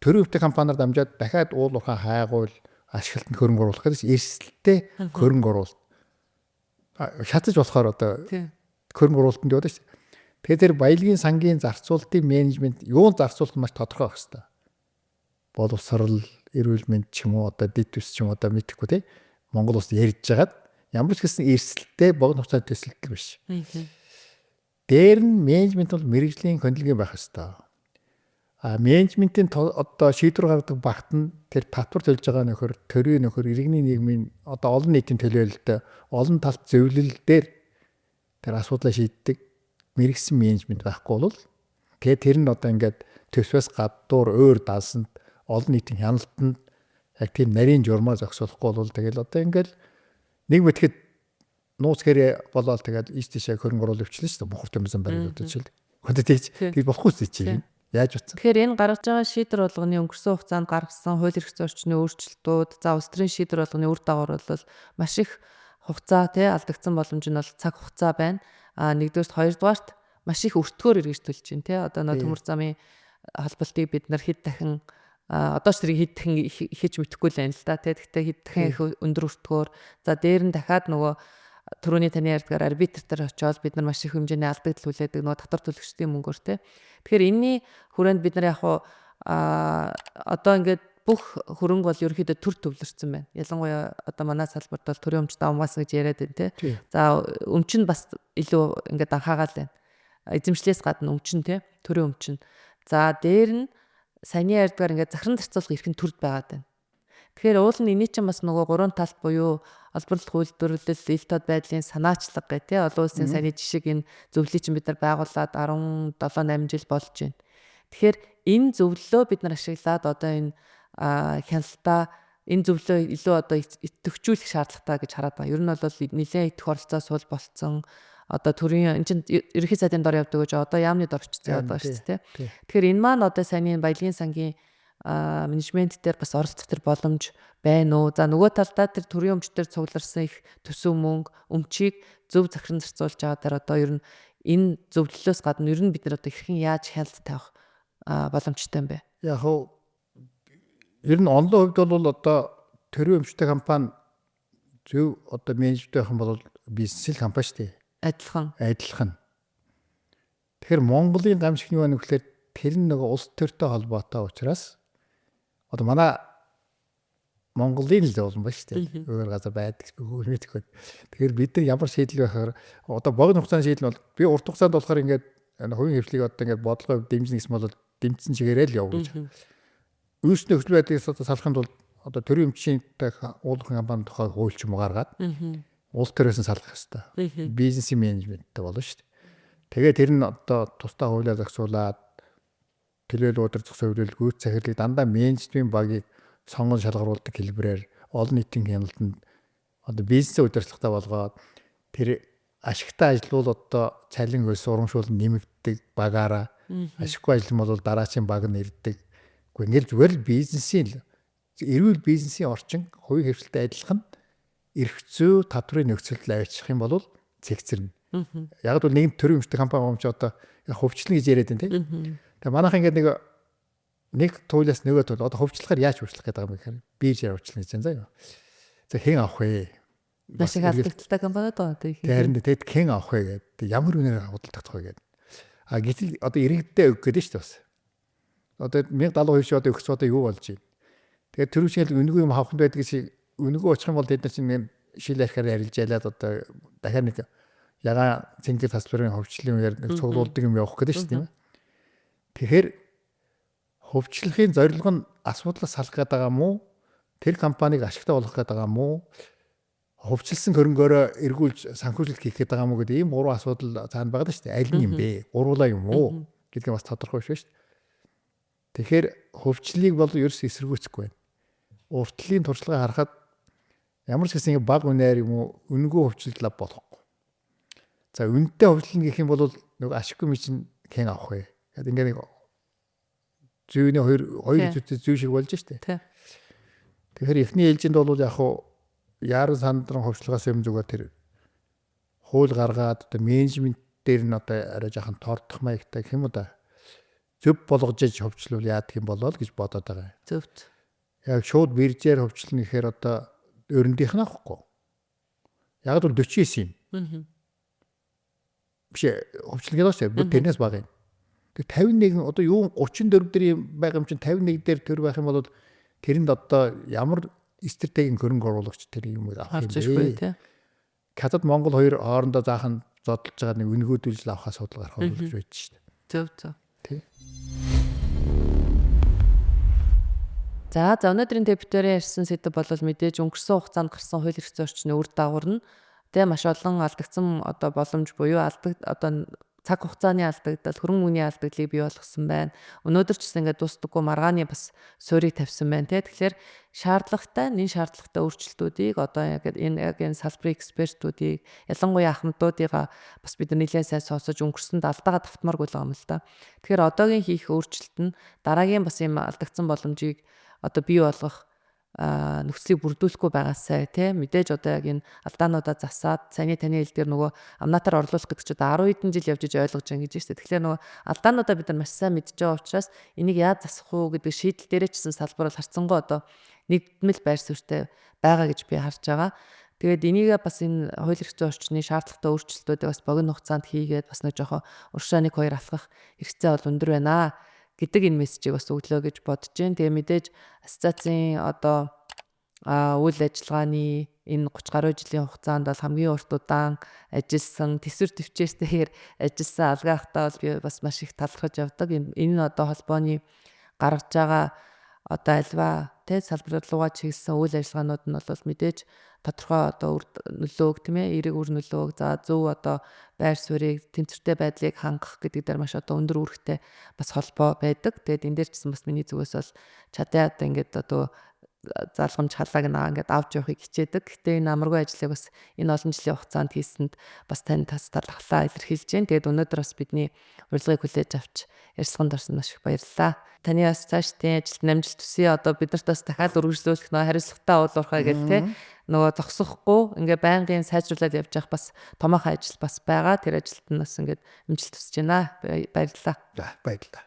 төрийн өвтэй компаниар дамжаад дахиад уул уурхай хайгуул ашиглалтанд хөрөнгө оруулах гэдэг чинь эрсдэлтэй хөрөнгө оруулалт. Шатаж болохоор одоо хөрөнгө оруулалтанд явдаг шүү дээ. Тэгээд тэр баялагын сангийн зарцуулалтын менежмент юун зарцуулах нь маш тодорхой байх хэрэгтэй. Боловсрал, эрүүл мэнд ч юм уу одоо дэд төс ч юм уу одоо мэдхгүй тий. Монгол улсад ярьж байгаад ямар ч гэсэн эрсдэлтэй богино хугацааны төсөлтөл биш. Дээр нь менежмент бол мэрэгжлийн хөндлөгийн байх ёстой. Менежментийн одоо шийдвэр гаргадаг багт нь тэр татвар төлж байгаа нөхөр, төрийн нөхөр, иргэний нийгмийн одоо олон нийтийн төлөөлөлтөд олон талт зөвлөл дээр тэр асуудлаа шийддэг мэрэгсэн менежмент байхгүй бол тэгээд тэр нь одоо ингээд төсвөөс гадуур өөр даасанд олон нийтийн хяналтанд яг тийм нарийн журмаа зогсоолохгүй бол тэгэл одоо ингээд нэг мэтгэд нууц хэрэг болоод тэгээд ийш тийшээ хөрөнгө оруулалт өвчлөө шүү дээ. Бохор төмсөн барилгууд жишээл. Хонтой тийж болохгүй чи яаж утсан. Тэгэхээр энэ гаргаж байгаа шийдвэр болгоны өнгөрсөн хугацаанд гаргасан хууль эрх зөрчлийн өөрчлөлтүүд, за улс төрийн шийдвэр болгоны үр дагавар бол маш их хугацаа алдагдсан боломж нь бол цаг хугацаа байна. Нэгдүгээрт, хоёрдугаарт маш их өртгөөр эргэжтүүлж байна одоо нөө төмөр замын холболтыг бид нар хэд дахин одоо ч тэрийг хэд дахин хийж мэдэхгүй л байна л да. Гэхдээ хэд дахин их өндөр өртгөөр. За дээр нь дахиад нөгөө түрүүний таны ярьдгаар арбитр дээр очиод бид нар маш их хэмжээний алдагдал хүлээдэг нөгөө татвар төлөгчдийн мөнгөөр те. Тэгэхээр энэний хүрээнд бид нар яг одоо ингээд бүх хөрөнгө бол ерөөхдөө төр төвлөрсөн байна. Ялангуяа одоо манай салбарт бол төрийн өмчтэй амгаас гэж яриад байна те. За өмч нь бас илүү ингээд анхаагаал байна. Эзэмшлээс гадна өмч нь те, төрийн өмч нь. За дээр нь саяны ярьдгаар ингээд захиран зарцуулах эрх нь төрд байгаад байна. Тэгэхээр уул нь эний чинь бас нөгөө гурван талт буюу олборлох үйлдвэрлэл, ил тод байдлын санаачлага гэх те олон улсын саяны жишээг энэ зөвлөлийг чинь бид нар байгуулад 17-8 жил болж байна. Тэгэхээр энэ зөвлөлөө бид нар ашиглаад одоо энэ хяналтаа энэ зөвлөлөө илүү одоо идэвхжүүлэх шаардлагатай гэж хараад байгаа. Ер нь бол нэлээд их оролцоо суул болцсон. Одоо төрийн энэ чинь ерөнхий сайдын дор явдаг гэж одоо яамны дор очсон байгаа шүү дээ. Тэгэхээр энэ маань одоо саяны баялагын сангийн менежмент дээр бас оролцох тэр боломж байна уу? За нөгөө талдаа тэр төрийн өмчтөр цугларсан их төсөв мөнгө өмчийг зөв захиран зарцуулж байгаа дээр одоо ер нь энэ зөвлөлөөс гадна ер нь бид нар одоо хэрхэн яаж хяналт тавих боломжтой юм бэ? Яг хөө ер нь онлын хувьд бол одоо төрийн өмчтэй компани зөв одоо менежмент байх юм бол бизнес компани шүү дээ. Адилхан. Тэгэхээр Монголын гамшиг нь юу гэхээр тэр нэг улс төртэй холбоотой учраас одоо манай Монголын л болно ба шүү дээ. Өөр газар байдаг мэдхгүй. Тэгэхээр бид нар ямар шийдэл байхаар одоо богино хугацааны шийдэл бол би урт хугацаанд болохоор ингээд хувийн хвшлийг одоо ингээд бодлого дэмжинэ гэсэн бол дэмжсэн чигээрээ л явуулж. Өөрснөө хөтөл байдгаас одоо салахын тулд одоо төрийн өмчтэй уулын компани тухай хууль ч юм уу гаргаад улс төрөөс нь салах хэрэгтэй. Бизнесийн менежменттэй болно шүү дээ. Тэгээд тэр нь одоо тусдаа хуулиар зохицуулаад төлөөлөл өдөр зохицол хөвлөл гүйц захирлыг дандаа менежментийн багийг сонгон шалгаруулдаг хэлбэрээр олон нийтийн хяналтанд одоо бизнесийн удирдлагатай болгоод тэр ашигтай ажилуул одоо цалин хөлс урамшуул нэмэгддэг багаараа ашиггүй ажил бол дараачийн баг нь ирдэг. Гэхдээ ингээл зүгээр л бизнесийн эрүүл бизнесийн орчин хувийн хвшилтэй адилхан эрх зүй татврын нөхцөлд аваачих юм бол цэгцэрнэ. Яг л нэгэн төрийн өмчтэй компани өмч одоо хөвчлэн гэж яриад байна тийм. Тэгээ манайх ингээд нэг туйлаас нөгөө туйл одоо хөвчлөхөр яаж хөвчлөх гэдэг юм гэхээр биржээр хөвчлөн гэж байна заа. За хэн авах вэ? Маш их алдагдaltaй компаниуд байгаа тийм. Харин тэгэд хэн авах вэ гэдэг ямар үнээр худалдах вэ гэдэг. Гэтэл одоо иргэддээ өгөх гэдэг шүү дээ бас. Одоо 1070% шиг одоо өгч одоо юу болж байна? Тэгээд төрөвчнэл үнэгүй юм авахд байдаг шиг үнэгүй очих юм бол тэд нар чинь шил архаар арилж ялаад одоо дахиад нэг ягаан цэнгэл тасварын хөвчлөлийн үеэр нэг цуглуулдаг юм явах гэдэг шүү дээ тийм ээ. Тэгэхээр хөвчлөхийн зорилго нь асуудлаас салах гэдэг юм уу? тэр компанийг ашигтай болгох гэдэг байгаа мó хувьчилсан хөрөнгөөрөө эргүүлж санхүүжилт хийх гэдэг байгаа мó гэдэг ийм гурван асуудал цаана байгаа шүү дээ. Аль нь юм бэ? Гурвуулаа юм уу? Гэдгийг бас тодорхой биш шүү дээ. Тэгэхээр хөвчлийг бол ерөөс эсэргүүцэхгүй байна. Уртлын туршлагыг харахад ямар ч гэсэн баг үнээр юм уу үнэгүй хөвчлөлт болохгүй. За үнэтэй хөвчлөн гэх юм бол нөгөө ашиггүй мчин хэн авах вэ? Тэгэд ингээд нэг зүүнээ хоёр зүйтэй зүү шиг болж штэ. Тэгэхээр эхний ээлжинд бол яг хуу яаран сандран хөвчлөгөөс юм зүгээр тэр хууль гаргаад одоо менежмент дээр нь одоо арай жаахан тоордох маягтай гэх юм уу да. Зөв болгож хөвчлөл яадаг юм болоо л гэж бодоод байгаа. Зөв. Яг шууд биржээр хөвчлөн гэхээр одоо өрөндийнх нь авахгүй. Яг л 49 юм. Биш хөвчлөн гэдэг чинь тэрнээс бага юм. Тэг 51 одоо юу 34 дээр байгаа юм чинь 51 дээр төр байх юм бол тэрэнд одоо ямар эстертэйгийн хөрөнгө оруулагч тэр юм авах юм бэ? Хятад Монгол хоёр хоорондоо заахан зодолж байгаа нэг үнэгөөдүүлж авах асуудал гарах болж байж шүү дээ. Зөв. Тий. За өнөөдрийн дэвтэрээр ярьсан сэдв бол мэдээж өнгөрсөн хугацаанд гарсан хууль эрх зүйн орчны үр дагавар нь тэ маш олон алдагдсан одоо боломж буюу одоо цаг хугацааны алдагдал, хөрөнгө мөнгөний алдагдлыг бий болгосон байна. Өнөөдөр ч гэсэн ингээд дуустдаггүй маргааны бас суурийг тавьсан байна те. Тэгэхээр нэн шаардлагатай өөрчлөлтүүдийг одоо энэ салбарын экспертүүдийг ялангуяа ахмадуудыгаа бас бид нэлээд сайн сонсож өнгөрсөнд алдаага давтмааргүй л юм л да. Тэгэхээр одоогийн хийх өөрчлөлт нь дараагийн бас юм алдагдсан боломжийг одоо бий болгох нөхцөлийг бүрдүүлэхгүй байгаасай тий мэдээж одоо яг энэ алдаануудаа засаад саяны таны хэл дээр нөгөө амнатаар орлуулах гэдэг чинь 10 хэдэн жил явж ойлгож байгаа гэж байна. Тэгэхээр нөгөө алдаануудаа бид нар маш сайн мэдж байгаа учраас энийг яаж засах уу гэдэг шийдэл дээрээ ч гэсэн салбар бол харцангуй одоо нэгдмэл байр суурьтай байгаа гэж би харж байгаа. Тэгээд энийг бас энэ хууль эрх зүйн орчны шаардлагатай өөрчлөлтүүдийг бас богино хугацаанд хийгээд бас нэг жоохон уршаа 1-2 алхах хэрэгцээ бол өндөр байна гэдэг энэ мессежийг бас өглөө гэж бодож байна. Тэгээ мэдээж ассоциацийн одоо үйл ажиллагааны энэ 30 гаруй жилийн хугацаанд бол хамгийн урт удаан ажилласан төсвөр төвчээстэйгээр ажилласан алгаахтаа бол би бас маш их талархаж явдаг. Энэ одоо холбооны гаргаж байгаа одоо альва тэ салбар руугаа чиглэсэн үйл ажиллагаанууд нь бол мэдээж тодорхой одоо нөлөөг тийм ээ эерэг үр нөлөөг за зөв одоо байр суурийг тэнцвэртэй байдлыг хангах гэдэг дээр маш одоо өндөр үүрэгтэй бас холбоо байдаг. Тэгээд энэ дээр ч гэсэн бас миний зүгээс бол чадаад ингээд одоо залгамж халааг наа ингээд авч явахыг хичээдэг. Гэтэ энэ амаргүй ажлыг бас энэ олон жилийн хугацаанд хийсэнд бас тань тас талхлаа илэрхийлж байна. Тэгээд өнөөдөр бас бидний урилгыг хүлээж авч ярилцлаганд орсон маш их баярлалаа. Таны бас цаашдын ажилд амжилт төсөө одоо биднэрт бас дахиад үргэлжлүүлэх нөө хариуцлагатай уулуурхаа гэл те нөгөө зогсохгүй ингээ байнгын сайжруулаад явж явах бас томоохон ажил бас байгаа. Тэр ажилд нь бас ингээд амжилт төсөж байна. Баярлалаа. Баярлалаа.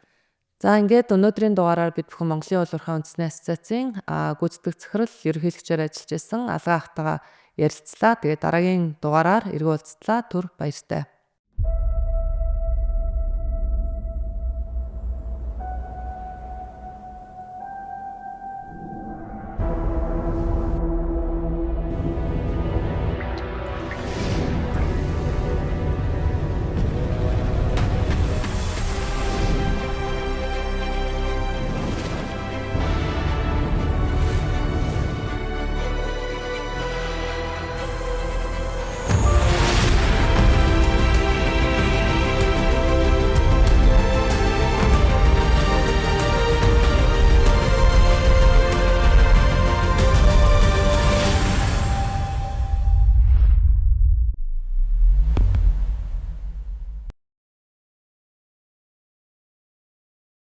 За ингээд өнөөдрийн дугаараар бид бүхэн Монголын уулуурхай үндэсний ассоциацийн гүйцэтгэх захирал ерөнхийлөгчөөр ажиллаж байсан Алгаа ахтайгаа ярилцлаа. Тэгээд дараагийн дугаараар эргүүлцлаа. Түр баяртай.